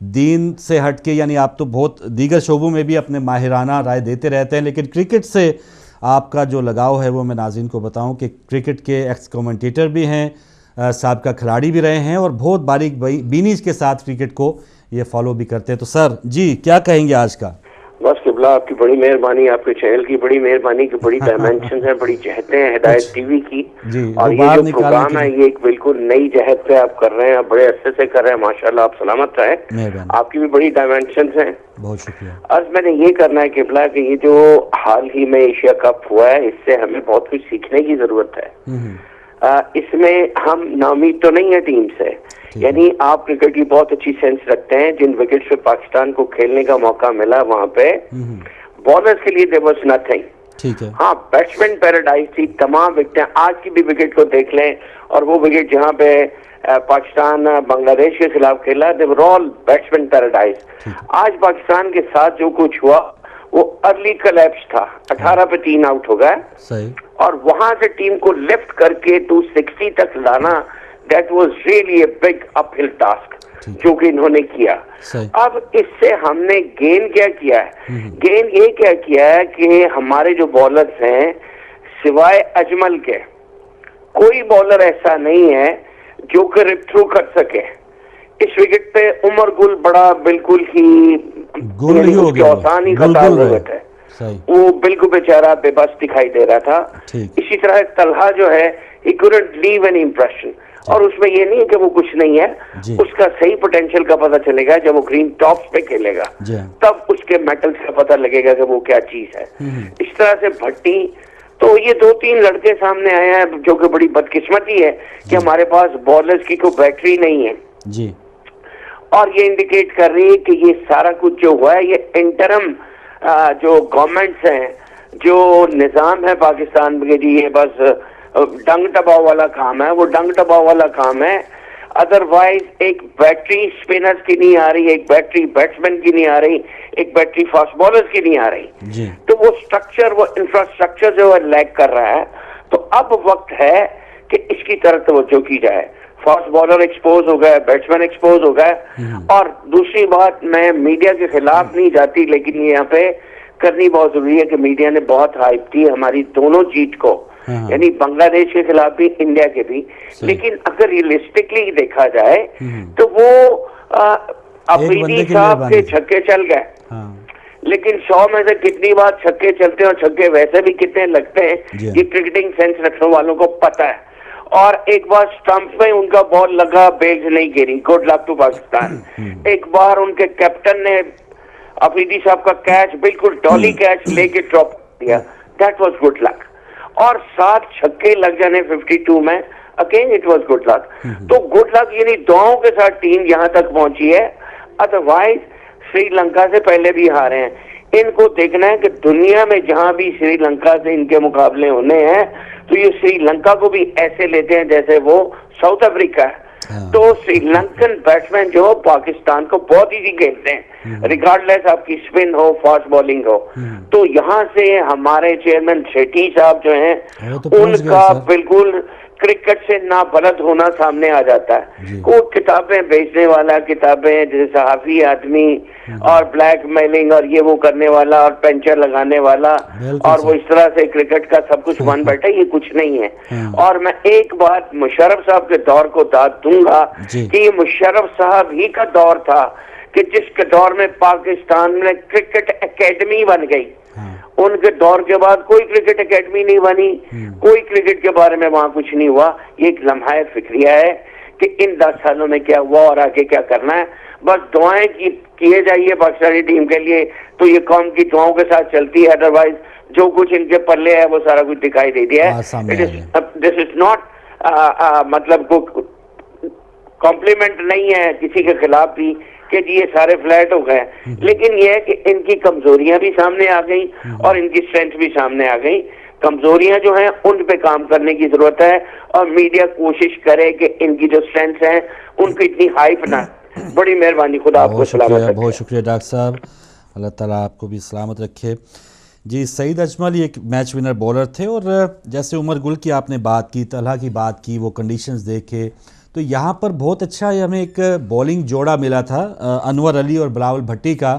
दीन से हट के, यानी आप तो बहुत दीगर शोबों में भी अपने माहिराना राय देते रहते हैं, लेकिन क्रिकेट से आपका जो लगाव है वो मैं नाज़रीन को बताऊं कि क्रिकेट के एक्स कमेंटेटर भी हैं, साबिका खिलाड़ी भी रहे हैं, और बहुत बारीक बीनीज के साथ क्रिकेट को ये फॉलो भी करते हैं। तो सर जी, क्या कहेंगे आज का? बस किबला, आपकी बड़ी मेहरबानी, आपके चैनल की बड़ी मेहरबानी कि बड़ी डायमेंशन है, बड़ी जहतें हैं हिदायत टीवी की, और ये जो प्रोग्राम है ये एक बिल्कुल नई जहत पे आप कर रहे हैं, आप बड़े अच्छे से कर रहे हैं, माशाल्लाह, आप सलामत रहे। आपकी भी बड़ी डायमेंशन है, बहुत शुक्रिया। आज मैंने ये करना है किबला कि ये जो हाल ही में एशिया कप हुआ है, इससे हमें बहुत कुछ सीखने की जरूरत है। इसमें हम नाउमीद तो नहीं है टीम से, यानी आप क्रिकेट की बहुत अच्छी सेंस रखते हैं। जिन विकेट पे पाकिस्तान को खेलने का मौका मिला वहां पे बॉलर्स के लिए देयर वाज नथिंग, ठीक है। हाँ, बैट्समैन पैराडाइज थी, तमाम विकेटें, आज की भी विकेट को देख लें, और वो विकेट जहाँ पे पाकिस्तान बांग्लादेश के खिलाफ खेला, दे वर ऑल बैट्समैन पैराडाइज। आज पाकिस्तान के साथ जो कुछ हुआ वो अर्ली कलेप्स था, 18 पे 3 आउट हो गए, और वहां से टीम को लिफ्ट करके 260 तक लाना, that was really a big uphill task जो कि इन्होंने किया। अब इससे हमने गेन क्या किया है? गेन ये क्या किया है कि हमारे जो बॉलर्स हैं, सिवाय अजमल के कोई बॉलर ऐसा नहीं है जो कि रिप थ्रू कर सके। इस विकेट पे उमर गुल बड़ा बिल्कुल ही आसान ही खता हुए थे, वो बिल्कुल बेचारा बेबस दिखाई दे रहा था। इसी तरह तलहा जो है, he couldn't leave an impression, और उसमें ये नहीं है कि वो कुछ नहीं है, उसका सही पोटेंशियल का पता चलेगा जब वो ग्रीन टॉप्स पे खेलेगा, तब उसके मेटल्स का पता लगेगा कि वो क्या चीज है। इस तरह से भट्टी, तो ये 2-3 लड़के सामने आए हैं जो कि बड़ी बदकिस्मती है कि हमारे पास बॉलर्स की कोई बैटरी नहीं है जी, और ये इंडिकेट कर रही है कि ये सारा कुछ जो हुआ है, ये इंटरम जो गवर्नमेंट्स हैं, जो निजाम है पाकिस्तान में, जी ये बस डंग टबाव वाला काम है, वो डंग टबाव वाला काम है। अदरवाइज एक बैटरी स्पिनर्स की नहीं आ रही, एक बैटरी बैट्समैन की नहीं आ रही, एक बैटरी फास्ट बॉलर्स की नहीं आ रही। तो वो स्ट्रक्चर, वो इंफ्रास्ट्रक्चर जो है लैग कर रहा है। तो अब वक्त है कि इसकी तरफ तवज्जो की जाए। फास्ट बॉलर एक्सपोज हो गया, बैट्समैन एक्सपोज हो गया। और दूसरी बात, मैं मीडिया के खिलाफ नहीं जाती, लेकिन यहाँ पे करनी बहुत जरूरी है कि मीडिया ने बहुत हाइप की हमारी दोनों जीत को, यानी बांग्लादेश के खिलाफ भी, इंडिया के भी। लेकिन अगर रियलिस्टिकली देखा जाए तो वो अफरीदी साहब के छक्के चल गए, लेकिन 100 में से कितनी बार छक्के चलते हैं और छक्के वैसे भी कितने लगते हैं, ये क्रिकेटिंग सेंस रखने वालों को पता है। और एक बार स्टंप में उनका बॉल लगा, बेल्स नहीं गिरी, गुड लक टू पाकिस्तान। एक बार उनके कैप्टन ने अफरीदी साहब का कैच बिल्कुल डॉली कैच लेके ड्रॉप दिया, दैट वाज गुड लक। और 7 छक्के लग जाने 52 में, again it was good luck. तो गुड लक यानी दुआओं के साथ टीम यहाँ तक पहुंची है, अदरवाइज श्रीलंका से पहले भी हारे हैं। इनको देखना है कि दुनिया में जहां भी श्रीलंका से इनके मुकाबले होने हैं तो ये श्रीलंका को भी ऐसे लेते हैं जैसे वो साउथ अफ्रीका है। तो श्रीलंकन बैट्समैन जो पाकिस्तान को बहुत इजी खेलते हैं, रिगार्डलेस आपकी स्पिन हो, फास्ट बॉलिंग हो। तो यहाँ से हमारे चेयरमैन शेट्टी साहब जो हैं, उनका बिल्कुल क्रिकेट से नाबलद होना सामने आ जाता है। वो किताबें बेचने वाला, किताबें जैसे सहाफी आदमी और ब्लैकमेलिंग और ये वो करने वाला और पेंचर लगाने वाला, और वो इस तरह से क्रिकेट का सब कुछ बन बैठा, ये कुछ नहीं है। और मैं एक बात मुशर्रफ साहब के दौर को दाद दूंगा कि ये मुशर्रफ साहब ही का दौर था कि जिसके दौर में पाकिस्तान में क्रिकेट एकेडमी बन गई। उनके दौर के बाद कोई क्रिकेट एकेडमी नहीं बनी, कोई क्रिकेट के बारे में वहां कुछ नहीं हुआ। ये एक लम्हा फिक्रिया है कि इन 10 सालों में क्या हुआ और आगे क्या करना है। बस दुआएं किए जाइए पाकिस्तानी टीम के लिए, तो ये कौम की दुआओं के साथ चलती है। अदरवाइज जो कुछ इनके पल्ले है वो सारा कुछ दिखाई दे दिया है। दिस इज नॉट मतलब कॉम्प्लीमेंट नहीं है किसी के खिलाफ भी कि जी ये सारे फ्लैट हो गए, लेकिन ये है कि इनकी कमजोरियां भी सामने आ गई और इनकी स्ट्रेंथ भी सामने आ गई। कमजोरियां जो हैं उन पे काम करने की जरूरत है और मीडिया कोशिश करे कि इनकी जो स्ट्रेंथ है उनको इतनी हाइप ना। बड़ी मेहरबानी, खुदा आपको सलामत रखे। बहुत शुक्रिया डॉक्टर साहब, अल्लाह ताला आपको भी सलामत रखे। जी, सईद अजमल एक मैच विनर बॉलर थे और जैसे उमर गुल की आपने बात की, तलहा की बात की, वो कंडीशंस देखे तो यहाँ पर बहुत अच्छा हमें एक बॉलिंग जोड़ा मिला था अनवर अली और बिलावल भट्टी का।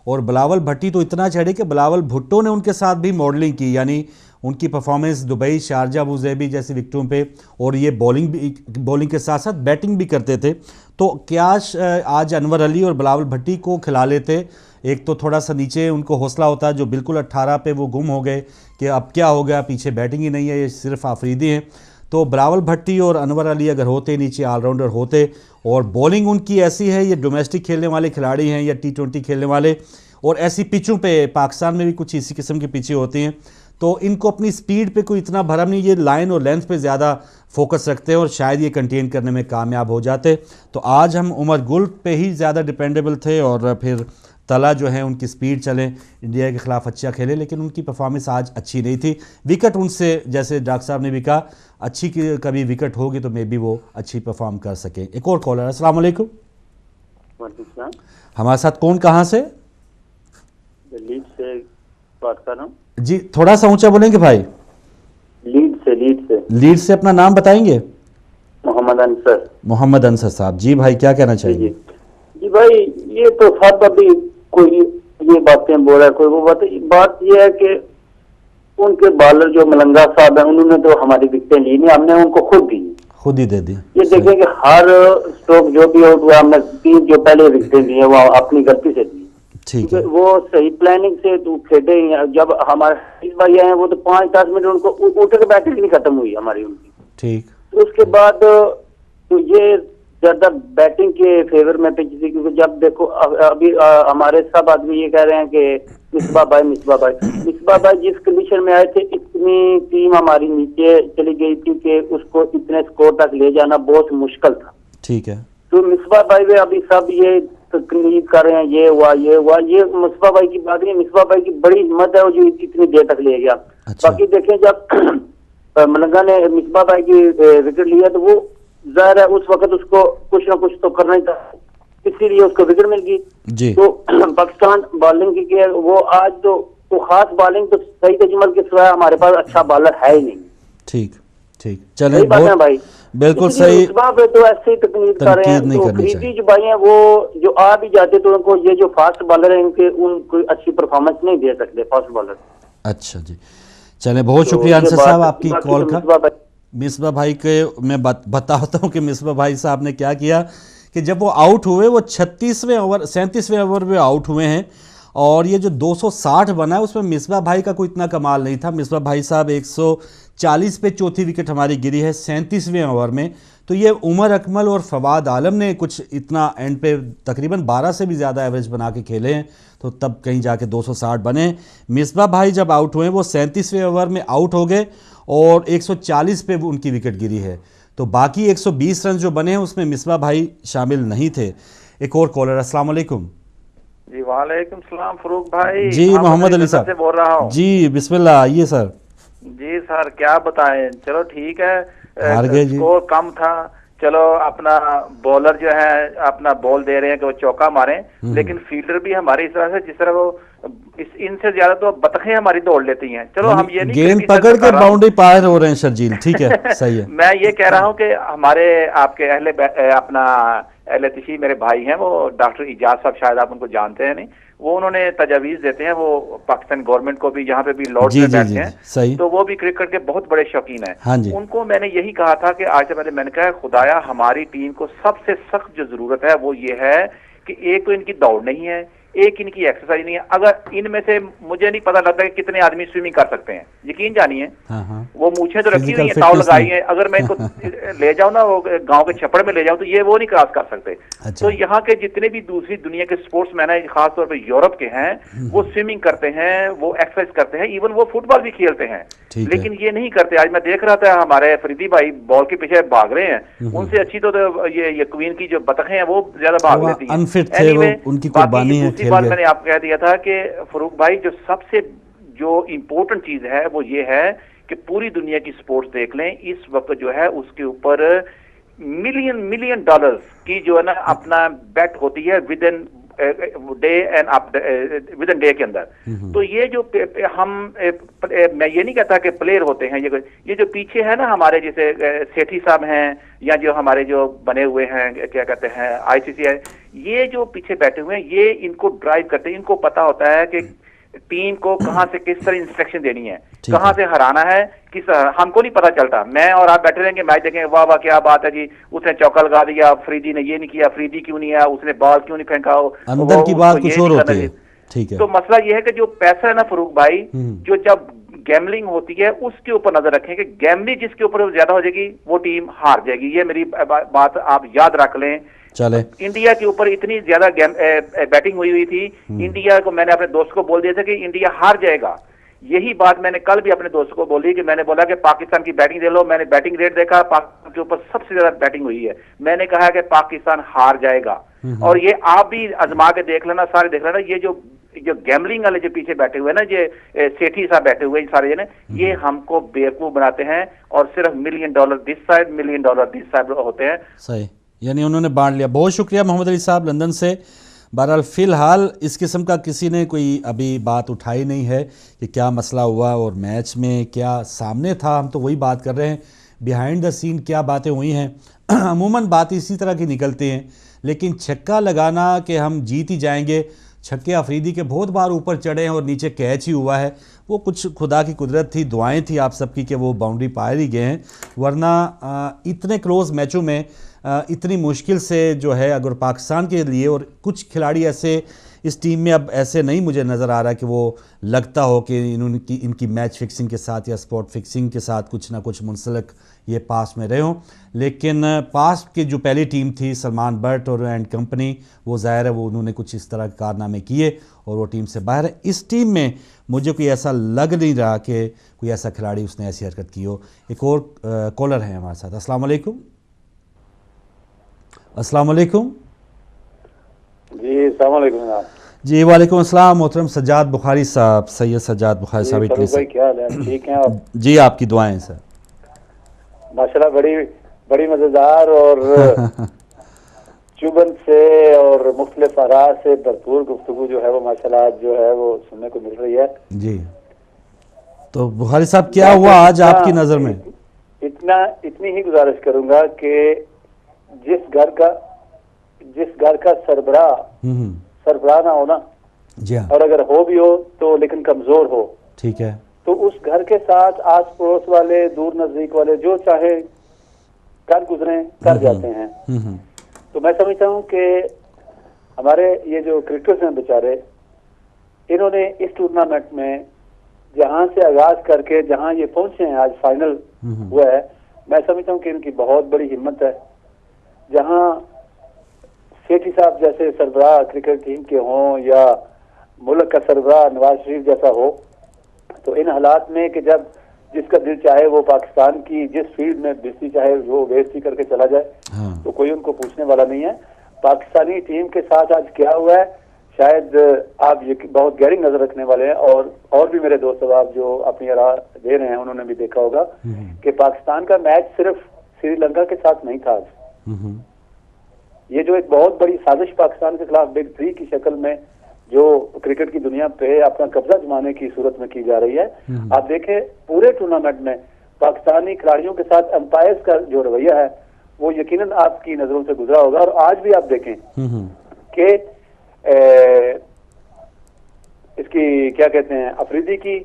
और बिलावल भट्टी तो इतना चढ़े कि बिलावल भुट्टो ने उनके साथ भी मॉडलिंग की, यानी उनकी परफॉर्मेंस दुबई, शारजा, अबू ज़ैबी जैसी विकेटों पे, और ये बॉलिंग के साथ साथ बैटिंग भी करते थे। तो क्या आज अनवर अली और बिलावल भट्टी को खिला लेते? एक तो थोड़ा सा नीचे उनको हौसला होता है, जो बिल्कुल 18 पे वो गुम हो गए कि अब क्या हो गया, पीछे बैटिंग ही नहीं है, ये सिर्फ आफरीदी हैं। तो बिलावल भट्टी और अनवर अली अगर होते, नीचे ऑलराउंडर होते, और बॉलिंग उनकी ऐसी है, ये डोमेस्टिक खेलने वाले खिलाड़ी हैं या T20 खेलने वाले, और ऐसी पिचों पे पाकिस्तान में भी कुछ इसी किस्म की पिचें होती हैं, तो इनको अपनी स्पीड पे कोई इतना भरम नहीं, ये लाइन और लेंथ पे ज़्यादा फोकस रखते हैं और शायद ये कंटेन करने में कामयाब हो जाते। तो आज हम उमर गुल पे ही ज़्यादा डिपेंडेबल थे, और फिर तला जो है उनकी स्पीड चले, इंडिया के खिलाफ अच्छा खेले, लेकिन उनकी परफॉर्मेंस आज अच्छी नहीं थी। विकेट उनसे, जैसे डॉक्टर साहब ने भी कहा, अच्छी कभी विकेट होगी तो मे बी वो अच्छी परफॉर्म कर सकें। एक और कॉलर, अस्सलाम वालेकुम। हमारे साथ कौन, कहाँ से? लीड से बात कर रहा हूँ जी, थोड़ा सा ऊंचा बोलेंगे भाई। लीड से अपना नाम बताएंगे? मोहम्मद अंसर। मोहम्मद अंसर साहब, जी भाई क्या कहना चाहिए? जी भाई, ये तो सब अभी कोई ये बातें बोल रहा है, कोई वो बात ये है कि उनके बॉलर जो मलंगा साहब है, उन्होंने तो हमारी विकेटें ली नहीं, हमने उनको खुद ही दे दी। ये देखें कि हर स्ट्रोक जो भी आउट हुआ, हमने 3 जो पहले विकेटें दी है वो अपनी गलती से दी। ठीक है, वो सही प्लानिंग से तो खेले। जब हमारे इस भाई आए वो तो 5-10 मिनट उनको उठ के बैटिंग नहीं खत्म हुई हमारी उनकी। ठीक, तो उसके बाद तो ये ज्यादा बैटिंग के फेवर में पिच थी, क्योंकि जब देखो अभी हमारे सब आदमी ये कह रहे हैं कि मिसबा भाई जिस कंडीशन में आए थे, इतनी टीम हमारी नीचे चली गई थी कि उसको इतने स्कोर तक ले जाना बहुत मुश्किल था। ठीक है, तो मिसबा भाई वे अभी सब ये तकलीफ कर रहे हैं, ये हुआ ये मिसबा भाई की बात नहीं, मिसबा भाई की बड़ी हिम्मत है जो इतनी देर तक ले गया। अच्छा। बाकी देखें, जब मलंगा ने मिसबा भाई की विकेट लिया तो वो जाहिर है उस वक्त उसको कुछ ना कुछ तो करना ही था, इसीलिए उसको विकेट मिल गई। तो पाकिस्तान बॉलिंग की वो आज तो खास बॉलिंग तो सईद अजमल के सिवाय हमारे पास अच्छा बॉलर है ही नहीं। ठीक ठीक, चले भाई, बिल्कुल सही। तो ऐसे ही तकनीक कर रहे हैं, तो अफरीदी जो भाई हैं वो जो आ भी जाते तो उनको ये जो फास्ट बॉलर है इनके उनको अच्छी परफॉर्मेंस नहीं दे सकते फास्ट बॉलर। अच्छा जी, चले बहुत शुक्रिया अंसर साहब आपकी कॉल का। मिसबा भाई के मैं बताता हूँ कि मिसबा भाई साहब ने क्या किया कि जब वो आउट हुए, वो 37वें ओवर 37वें ओवर में आउट हुए हैं, और ये जो 260 बना है उसमें मिसबा भाई का कोई इतना कमाल नहीं था। मिसबा भाई साहब 140 पे चौथी विकेट हमारी गिरी है 37वें ओवर में। तो ये उमर अकमल और फवाद आलम ने कुछ इतना एंड पे तकरीबन 12 से भी ज़्यादा एवरेज बना के खेले हैं, तो तब कहीं जाके 260 बने। मिसबा भाई जब आउट हुए वो 37वें ओवर में आउट हो गए और 140 पे उनकी विकेट गिरी है। तो बाकी 120 रन जो बने हैं उसमें मिसबा भाई शामिल नहीं थे। एक और कॉलर, अस्सलाम वालेकुम। जी वालेकुम सलाम फरूक भाई। जी मोहम्मद अली साहब से बोल रहा हूँ। जी बिस्मिल्लाह, आइए सर। जी सर क्या बताएं, चलो ठीक है, हार गए जी, स्कोर कम था, चलो अपना बॉलर जो है अपना बॉल दे रहे हैं कि वो चौका मारें, लेकिन फील्डर भी हमारी इस तरह से जिस तरह वो इनसे ज्यादा तो बतखें हमारी दौड़ लेती हैं। चलो हम ये नहीं गेंद पकड़ के बाउंड्री पार हो रहे हैं शर्जील, ठीक है सही है। मैं ये कह रहा हूँ कि हमारे आपके अहले तिशी मेरे भाई हैं, वो डॉक्टर इजाज साहब, शायद आप उनको जानते हैं नहीं, वो उन्होंने तजावीज देते हैं, वो पाकिस्तान गवर्नमेंट को भी, यहाँ पे भी लॉर्ड्स में बैठते हैं, सही। तो वो भी क्रिकेट के बहुत बड़े शौकीन हैं। हाँ जी। उनको मैंने यही कहा था कि आज से पहले मैंने कहा खुदाया हमारी टीम को सबसे सख्त जो जरूरत है वो ये है कि एक तो इनकी दौड़ नहीं है, एक इनकी एक्सरसाइज नहीं है। अगर इनमें से मुझे नहीं पता लगता कि कितने आदमी स्विमिंग कर सकते हैं, यकीन जानिए। वो मूछें तो रखी हुई है, ताव लगाई है, अगर मैं इनको ले जाऊं ना वो गांव के छप्पड़ में ले जाऊं तो ये वो नहीं क्रॉस कर सकते। अच्छा। तो यहाँ के जितने भी दूसरी दुनिया के स्पोर्ट्समैन है, खासतौर पर यूरोप के हैं, वो स्विमिंग करते हैं, वो एक्सरसाइज करते हैं, इवन वो फुटबॉल भी खेलते हैं, लेकिन ये नहीं करते। आज मैं देख रहा था हमारे फरीदी भाई बॉल के पीछे भाग रहे हैं, उनसे अच्छी तो ये क्वीन की जो बतखें हैं वो ज्यादा भाग लेती हैं। अनफिट थे वो, उनकी कुर्बानी है। दूसरी बात मैंने आपको कह दिया था कि फरूक भाई जो सबसे जो इम्पोर्टेंट चीज है वो ये है कि पूरी दुनिया की स्पोर्ट्स देख लें, इस वक्त जो है उसके ऊपर मिलियन डॉलर्स की जो है ना अपना बेट होती है with in day and with in day के अंदर। तो ये जो हम मैं ये नहीं कहता कि प्लेयर होते हैं, ये जो पीछे है ना हमारे जैसे सेठी साहब हैं या जो हमारे जो बने हुए हैं क्या कहते हैं ICC, ये जो पीछे बैठे हुए हैं ये इनको ड्राइव करते हैं। इनको पता होता है कि टीम को कहां से किस तरह इंस्ट्रक्शन देनी है, कहां से हराना है, किस हमको नहीं पता चलता। मैं और आप बैठे रहेंगे, मैच देखेंगे, वाह वाह क्या बात है जी, उसने चौका लगा दिया, अफरीदी ने ये नहीं किया, अफरीदी क्यों नहीं आया, उसने बॉल क्यों नहीं फेंका, अंदर की बात कुछ और होती है। ठीक है, तो मसला ये है कि जो पैसा है ना फरूक भाई, जो जब गैमलिंग होती है उसके ऊपर नजर रखें कि गैमलिंग जिसके ऊपर ज्यादा हो जाएगी वो टीम हार जाएगी। ये मेरी बात आप याद रख लें। चले, इंडिया के ऊपर इतनी ज्यादा बैटिंग हुई थी, इंडिया को मैंने अपने दोस्त को बोल दिया था कि इंडिया हार जाएगा। यही बात मैंने कल भी अपने दोस्त को बोली कि मैंने बोला कि पाकिस्तान की बैटिंग दे लो। मैंने बैटिंग रेट देखा, पाकिस्तान के ऊपर सबसे ज्यादा बैटिंग हुई है। मैंने कहा कि पाकिस्तान हार जाएगा, और ये आप भी आजमा के देख लेना, सारे देख लेना। ये जो गैमलिंग वाले जो पीछे बैठे हुए ना, ये सेठी साहब बैठे हुए सारे जने, ये हमको बेवकूफ बनाते हैं और सिर्फ $1 million this side, $1 million this side होते हैं। सही, यानी उन्होंने बांट लिया। बहुत शुक्रिया मोहम्मद अली साहब लंदन से। बहरहाल फ़िलहाल इस किस्म का किसी ने कोई अभी बात उठाई नहीं है कि क्या मसला हुआ और मैच में क्या सामने था। हम तो वही बात कर रहे हैं बिहाइंड द सीन क्या बातें हुई हैं। अमूमन बात इसी तरह की निकलती हैं, लेकिन छक्का लगाना कि हम जीत ही जाएंगे, छक्के अफरीदी के बहुत बार ऊपर चढ़े हैं और नीचे कैच ही हुआ है, वो कुछ खुदा की कुदरत थी, दुआएं थी आप सबकी कि वो बाउंड्री पार ही गए हैं। वरना इतने क्लोज मैचों में इतनी मुश्किल से जो है अगर पाकिस्तान के लिए, और कुछ खिलाड़ी ऐसे इस टीम में अब ऐसे नहीं मुझे नज़र आ रहा कि वो लगता हो कि इनकी मैच फिक्सिंग के साथ या स्पॉट फिक्सिंग के साथ कुछ ना कुछ मुंसलिक ये पास में रहे हों। लेकिन पास की जो पहली टीम थी सलमान बट और एंड कंपनी, वो ज़ाहिर है वो उन्होंने कुछ इस तरह के कारनामे किए और वो टीम से बाहर है। इस टीम में मुझे कोई ऐसा लग नहीं रहा कि कोई ऐसा खिलाड़ी उसने ऐसी हरकत की हो। एक और कॉलर है हमारे साथ। अस्सलाम वालेकुम। अस्सलाम वालेकुम जी। अस्सलाम वालेकुम जनाब। जी वालेकुम अस्सलाम। मोहतरम सज्जाद बुखारी साहब, सैयद सज्जाद बुखारी साहब इटली से। क्या हाल है? ठीक हैं आप? जी आपकी दुआएं सर। माशाल्लाह बड़ी बड़ी मजेदार और चुभन से और मुख्तलिफ आरा से भरपूर गुफ्तगू जो है वो माशाल्लाह आज जो है वो सुनने को मिल रही है जी। तो बुखारी साहब क्या हुआ आज आपकी नजर में? इतनी ही गुजारिश करूंगा कि जिस घर का सरबराह ना हो ना, और अगर हो भी हो तो लेकिन कमजोर हो, ठीक है, तो उस घर के साथ आस पड़ोस वाले, दूर नजदीक वाले जो चाहे कर गुजरे कर जाते हैं। तो मैं समझता हूँ कि हमारे ये जो क्रिकेटर्स हैं बेचारे, इन्होंने इस टूर्नामेंट में जहां से आगाज करके जहां ये पहुंचे हैं, आज फाइनल हुआ है, मैं समझता हूँ कि इनकी बहुत बड़ी हिम्मत है। जहां सेठी साहब जैसे सरबराह क्रिकेट टीम के हों या मुल्क का सरबराह नवाज शरीफ जैसा हो, तो इन हालात में कि जब जिसका दिल चाहे वो पाकिस्तान की जिस फील्ड में बेइज्जती चाहे वो बेइज्जती करके चला जाए, तो कोई उनको पूछने वाला नहीं है। पाकिस्तानी टीम के साथ आज क्या हुआ है, शायद आप ये बहुत गहरी नजर रखने वाले हैं, और भी मेरे दोस्त आप जो अपनी राय दे रहे हैं उन्होंने भी देखा होगा कि पाकिस्तान का मैच सिर्फ श्रीलंका के साथ नहीं था। आज ये जो एक बहुत बड़ी साजिश पाकिस्तान के खिलाफ बिग थ्री की शक्ल में जो क्रिकेट की दुनिया पे अपना कब्जा जमाने की सूरत में की जा रही है, आप देखें पूरे टूर्नामेंट में पाकिस्तानी खिलाड़ियों के साथ अंपायर्स का जो रवैया है वो यकीनन आपकी नजरों से गुजरा होगा। और आज भी आप देखें कि इसकी क्या कहते हैं, अफरीदी की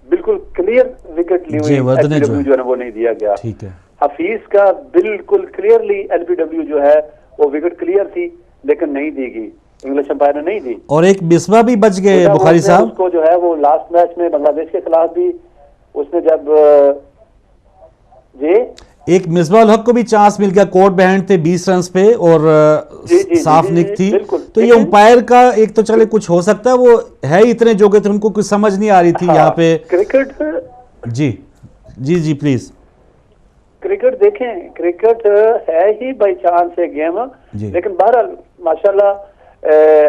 बिल्कुल क्लियर विकेट ली हुई एलबीडब्ल्यू जो है वो नहीं दिया गया। ठीक है, हफीज का बिल्कुल क्लियरली एलबीडब्ल्यू जो है वो विकेट क्लियर थी लेकिन नहीं दी गई, इंग्लिश अंपायर ने नहीं दी। और एक मिसबा भी बच गए बुखारी साहब, उसको जो है वो लास्ट मैच में बांग्लादेश के खिलाफ भी उसने जब एक मिसबाह हक को भी चांस मिल गया, कोर्ट बैंड थे 20 रन पे और साफ निक थी। तो ये अंपायर का एक तो चले कुछ हो सकता है, वो है इतने जोगे थे, उनको कुछ समझ नहीं आ रही थी यहाँ पे क्रिकेट। जी प्लीज। क्रिकेट देखें, क्रिकेट है ही बाई चांस एक गेम, लेकिन बहरहाल माशाल्लाह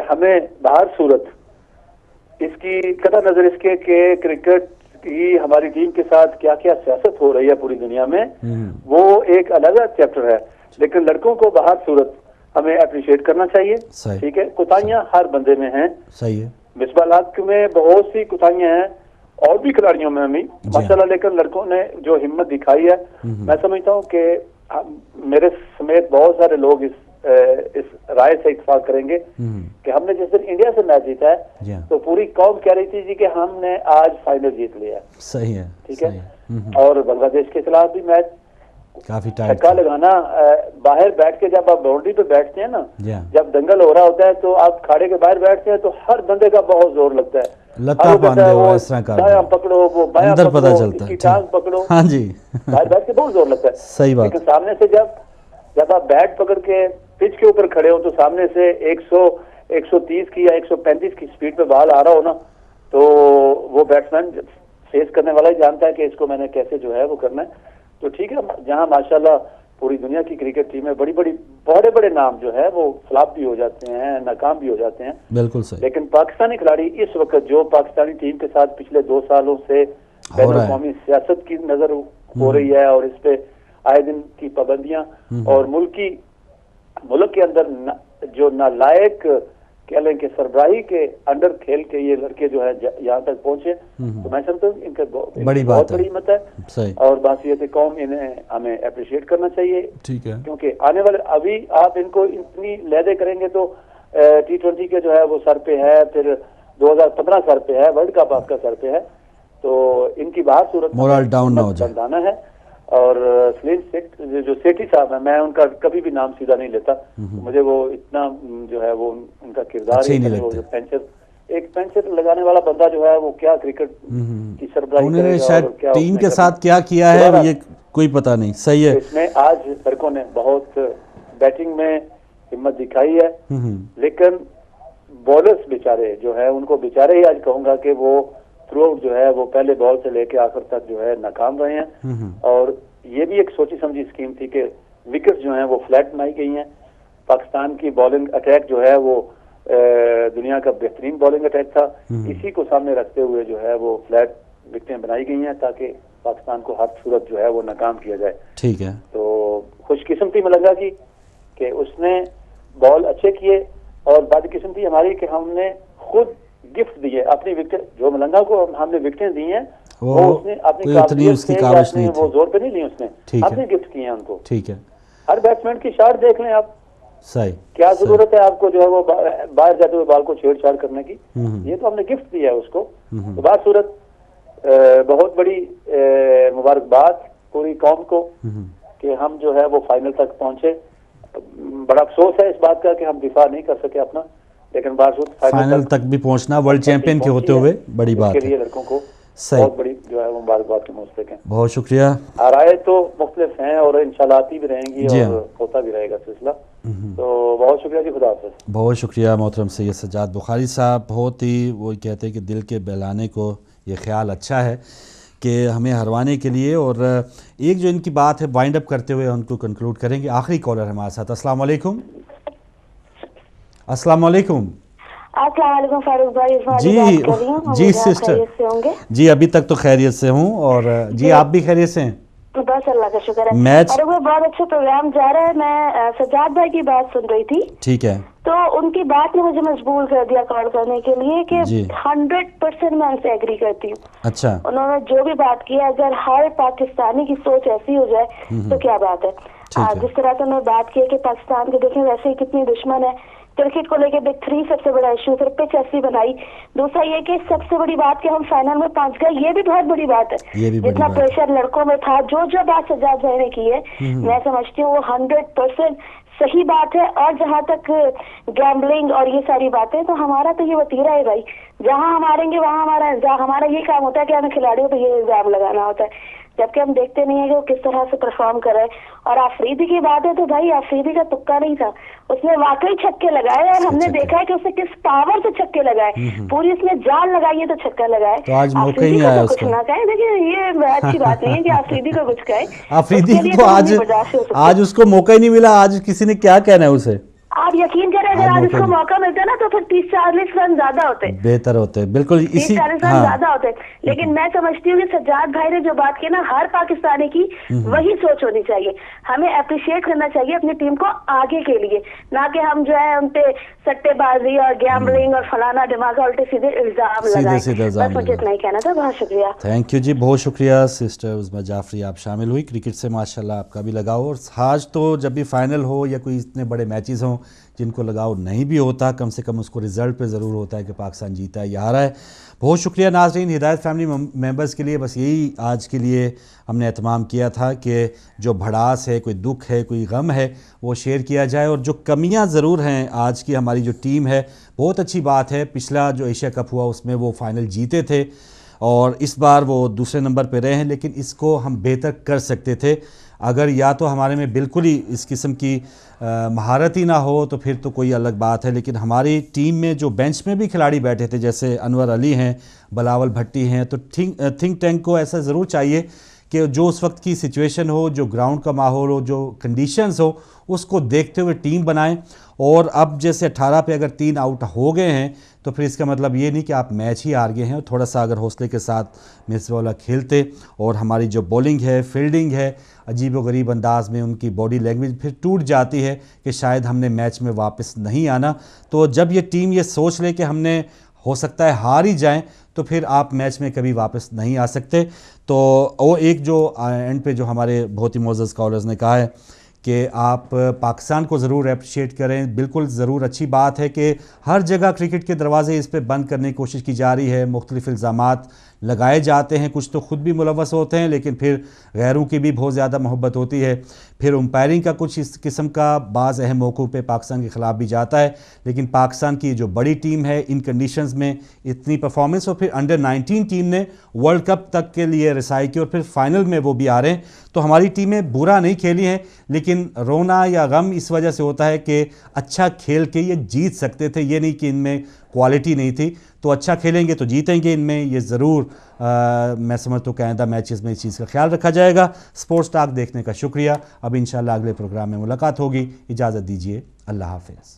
हमें बाहर सूरत इसकी कदा नजर इसके कि क्रिकेट की हमारी टीम के साथ क्या क्या सियासत हो रही है पूरी दुनिया में, वो एक अलग चैप्टर है। लेकिन लड़कों को बाहर सूरत हमें अप्रिशिएट करना चाहिए। ठीक है, कुताहियां हर बंदे में हैं, सही है, मिसबाह हक में बहुत सी कुताहियां हैं और भी खिलाड़ियों में भी माशाल्लाह, लेकिन लड़कों ने जो हिम्मत दिखाई है, मैं समझता हूँ कि मेरे समेत बहुत सारे लोग इस राय से इत्तेफाक करेंगे कि हमने जिस दिन इंडिया से मैच जीता है तो पूरी कौम कह रही थी जी कि हमने आज फाइनल जीत लिया। सही है, ठीक है। और बांग्लादेश के खिलाफ भी मैच काफी छक्का लगाना, बाहर बैठ के जब आप बाउंड्री पे बैठते हैं ना, जब दंगल हो रहा होता है तो आप खाड़े के बाहर बैठते हैं तो हर बंदे का बहुत जोर लगता है, दायां पकड़ो, वो बायां पकड़ो, टांग पकड़ो, हाँ जी, बाहर बैठ के बहुत जोर लगता है। सही बात। लेकिन सामने से जब आप बैट पकड़ के पिच के ऊपर खड़े हो तो सामने से 130 की या 135 की स्पीड पे बॉल आ रहा हो ना, तो वो बैट्समैन फेस करने वाला ही जानता है कि इसको मैंने कैसे जो है वो करना है। तो ठीक है, जहां माशाल्लाह पूरी दुनिया की क्रिकेट टीमें बड़े बड़े नाम जो है वो फ्लॉप भी हो जाते हैं, नाकाम भी हो जाते हैं, बिल्कुल सही। लेकिन पाकिस्तानी खिलाड़ी इस वक्त जो पाकिस्तानी टीम के साथ पिछले 2 सालों से बैनुल-अक़वामी सियासत की नजर हो रही है और इस पे आए दिन की पाबंदियां और मुल्क के अंदर जो नालायक कह लें कि सरबराही के अंडर खेल के ये लड़के जो है यहाँ तक पहुंचे, तो मैं समझता हूँ इनके बहुत बड़ी हिम्मत है और बासियत कौम इन्हें हमें अप्रिशिएट करना चाहिए। ठीक है, क्योंकि आने वाले अभी आप इनको इतनी लहदे करेंगे तो T20 के जो है वो सर पे है, फिर 2015 सर पे है, वर्ल्ड कप आपका सर पे है, तो इनकी बाहर सूरत मोरल डाउन ना हो जाए है। और सलीम जो सेठी साहब है, मैं उनका कभी भी नाम सीधा नहीं लेता, मुझे वो इतना जो है वो उनका किरदार एक पेंचर लगाने वाला बंदा जो है वो क्या क्रिकेट की सरबराही उन्होंने शायद टीम के साथ क्या किया है ये कोई पता नहीं। सही है, इसमें आज लड़कों ने बहुत बैटिंग में हिम्मत दिखाई है, लेकिन बॉलर्स बेचारे जो है उनको बेचारे ही आज कहूंगा कि वो थ्रू आउट जो है वो पहले बॉल से लेके आखिर तक जो है नाकाम रहे हैं। और ये भी एक सोची समझी स्कीम थी कि विकेट्स जो हैं वो फ्लैट बनाई गई हैं। पाकिस्तान की बॉलिंग अटैक जो है वो दुनिया का बेहतरीन बॉलिंग अटैक था, इसी को सामने रखते हुए जो है वो फ्लैट विकेटें बनाई गई हैं ताकि पाकिस्तान को हर सूरत जो है वो नाकाम किया जाए। ठीक है। तो खुशकिस्मती मलंगा की कि उसने बॉल अच्छे किए और बदकिस्मती हमारी कि हमने खुद गिफ्ट दिए अपनी विकेट, जो मलंगा को हमने विकेटें दी हैं वो उसने अपनी काबिलियत से वो जोर पे नहीं ली, उसने अपने गिफ्ट किए हैं उनको। ठीक है। हर बैट्समैन की शॉट देख लें आप, सही क्या जरूरत है आपको जो है वो बाहर जाते हुए बॉल को छेड़छाड़ करने की, ये तो हमने गिफ्ट दिया है उसको। तो बात सूरत बहुत बड़ी मुबारकबाद पूरी कौम को कि हम जो है वो फाइनल तक पहुंचे। बड़ा अफसोस है इस बात का कि हम दिफा नहीं कर सके अपना, लेकिन बावजूद फाइनल तक भी पहुंचना वर्ल्ड चैंपियन के होते हुए बड़ी बात है। लड़कों को बहुत बड़ी जो है वो मुबारकबाद के मुस्तक हैं। बहुत शुक्रिया। आराए तो मुख्तलिफ हैं और इंशाल्लाह आती भी रहेंगी और होता भी रहेगा सिलसिला। तो बहुत शुक्रिया जी, खुदा हाफ़िज़। बहुत शुक्रिया मोहतरम सैयद सज्जाद बुखारी साहब। बहुत ही वो कहते हैं कि दिल के बहलाने को ये ख्याल अच्छा है कि हमें हरवाने के लिए। और एक जो इनकी बात है वाइंड अप करते हुए उनको कंक्लूड करेंगे। आखिरी कॉलर हमारे साथ। अस्सलाम वालेकुम। अस्सलाम वालेकुम। अस्सलाम फारूक भाई, जी सिस्टर जी, अभी तक तो खैरियत से हूँ। और जी आप भी खैरियत से हैं? बस अल्लाह का शुक्र है। मैच और वो बहुत अच्छा प्रोग्राम जा रहा है। मैं सज्जाद भाई की बात सुन रही थी। ठीक है। तो उनकी बात ने मुझे मजबूर कर दिया कॉल करने के लिए कि 100% मैं उनसे एग्री करती हूँ। अच्छा। उन्होंने जो भी बात की है, अगर हर पाकिस्तानी की सोच ऐसी हो जाए तो क्या बात है। जिस तरह से उन्होंने बात की कि पाकिस्तान के देखें वैसे ही कितनी दुश्मन है। क्रिकेट को लेके बिग 3 सबसे बड़ा इशू, फिर पिच ऐसी बनाई। दूसरा ये कि सबसे बड़ी बात कि हम फाइनल में पहुंच गए, ये भी बहुत बड़ी बात है। जितना प्रेशर लड़कों में था, जो बात सज्जाद भाई ने की है, मैं समझती हूँ वो 100% सही बात है। और जहाँ तक गैम्बलिंग और ये सारी बातें, तो हमारा तो ये वतीरा है भाई, जहाँ हम हारेंगे वहाँ हमारा ये काम होता है कि हमें खिलाड़ियों पर ये इल्जाम लगाना होता है, जबकि हम देखते नहीं है कि वो किस तरह से परफॉर्म कर रहे हैं। और आफरीदी की बात है तो भाई आफरीदी का तुक्का नहीं था, उसने वाकई छक्के लगाए और हमने देखा है कि उसने किस पावर से छक्के लगाए, पूरी उसने जान लगाई है तो छक्का लगाए। तो आज मौका ही आया तो कुछ ना कहे, देखिए ये अच्छी बात नहीं है कि आफरीदी को कुछ कहे। आफरीदी को आज उसको मौका ही नहीं मिला। आज किसी ने क्या कहना है उसे? आप यकीन करें, अगर आज उसको मौका मिलता ना तो फिर 30-40 रन ज्यादा होते, बेहतर होते, बिल्कुल 30-40 रन ज्यादा होते। लेकिन मैं समझती हूँ कि सज्जाद भाई ने जो बात की ना, हर पाकिस्तानी की वही सोच होनी चाहिए। हमें अप्रिशिएट करना चाहिए अपनी टीम को आगे के लिए, ना कि हम जो है उनपे सट्टेबाजी और गैम्बलिंग और फलाना दिमागा उल्टे सीधे इल्जाम लगाएं। बस मुझे इतना ही कहना था। बहुत शुक्रिया। थैंक यू जी, बहुत शुक्रिया सिस्टर उस्मा जाफरी, आप शामिल हुई। क्रिकेट से माशाल्लाह आपका भी लगाव। और आज तो जब भी फाइनल हो या कोई इतने बड़े मैचेस हों, जिनको लगाव नहीं भी होता, कम से कम उसको रिज़ल्ट पे ज़रूर होता है कि पाकिस्तान जीता है या हारा है। बहुत शुक्रिया नाज़रीन। हिदायत फैमिली मेंबर्स के लिए बस यही आज के लिए हमने एहतमाम किया था कि जो भड़ास है, कोई दुख है, कोई गम है, वो शेयर किया जाए। और जो कमियां ज़रूर हैं आज की हमारी जो टीम है, बहुत अच्छी बात है, पिछला जो एशिया कप हुआ उसमें वो फाइनल जीते थे और इस बार वो दूसरे नंबर पे रहे हैं, लेकिन इसको हम बेहतर कर सकते थे। अगर या तो हमारे में बिल्कुल ही इस किस्म की महारत ही ना हो तो फिर तो कोई अलग बात है। लेकिन हमारी टीम में जो बेंच में भी खिलाड़ी बैठे थे, जैसे अनवर अली हैं, बिलावल भट्टी हैं, तो थिंक टैंक को ऐसा ज़रूर चाहिए कि जो उस वक्त की सिचुएशन हो, जो ग्राउंड का माहौल हो, जो कंडीशंस हो, उसको देखते हुए टीम बनाएं। और अब जैसे 18 पे अगर 3 आउट हो गए हैं तो फिर इसका मतलब ये नहीं कि आप मैच ही हार गए हैं। थोड़ा सा अगर हौसले के साथ मिसबाउल्ला खेलते और हमारी जो बॉलिंग है, फील्डिंग है, अजीब व गरीब अंदाज में उनकी बॉडी लैंग्वेज फिर टूट जाती है कि शायद हमने मैच में वापस नहीं आना। तो जब ये टीम ये सोच ले कि हमने हो सकता है हार ही जाएं, तो फिर आप मैच में कभी वापस नहीं आ सकते। तो वो एक जो एंड पे जो हमारे बहुत ही मोअज़्ज़ज़ कॉलर्स ने कहा है कि आप पाकिस्तान को ज़रूर अप्रिशिएट करें, बिल्कुल ज़रूर अच्छी बात है कि हर जगह क्रिकेट के दरवाजे इस पे बंद करने की कोशिश की जा रही है, मुख्तलिफ इल्ज़ामात लगाए जाते हैं, कुछ तो ख़ुद भी मुलव्वस होते हैं लेकिन फिर गैरों की भी बहुत ज़्यादा मोहब्बत होती है। फिर अंपायरिंग का कुछ इस किस्म का बाज़ अहम मौक़ों पे पाकिस्तान के ख़िलाफ़ भी जाता है। लेकिन पाकिस्तान की जो बड़ी टीम है, इन कंडीशंस में इतनी परफॉर्मेंस, और फिर अंडर 19 टीम ने वर्ल्ड कप तक के लिए रसाई की और फिर फाइनल में वो भी आ रहे हैं। तो हमारी टीमें बुरा नहीं खेली हैं, लेकिन रोना या गम इस वजह से होता है कि अच्छा खेल के ये जीत सकते थे, ये नहीं कि इनमें क्वालिटी नहीं थी। तो अच्छा खेलेंगे तो जीतेंगे, इनमें ये ज़रूर मैं समझता हूँ कि आइंदा मैचेस में इस चीज़ का ख्याल रखा जाएगा। स्पोर्ट्स टॉक देखने का शुक्रिया। अब इंशाल्लाह अगले प्रोग्राम में मुलाकात होगी। इजाज़त दीजिए, अल्लाह हाफ़िज़।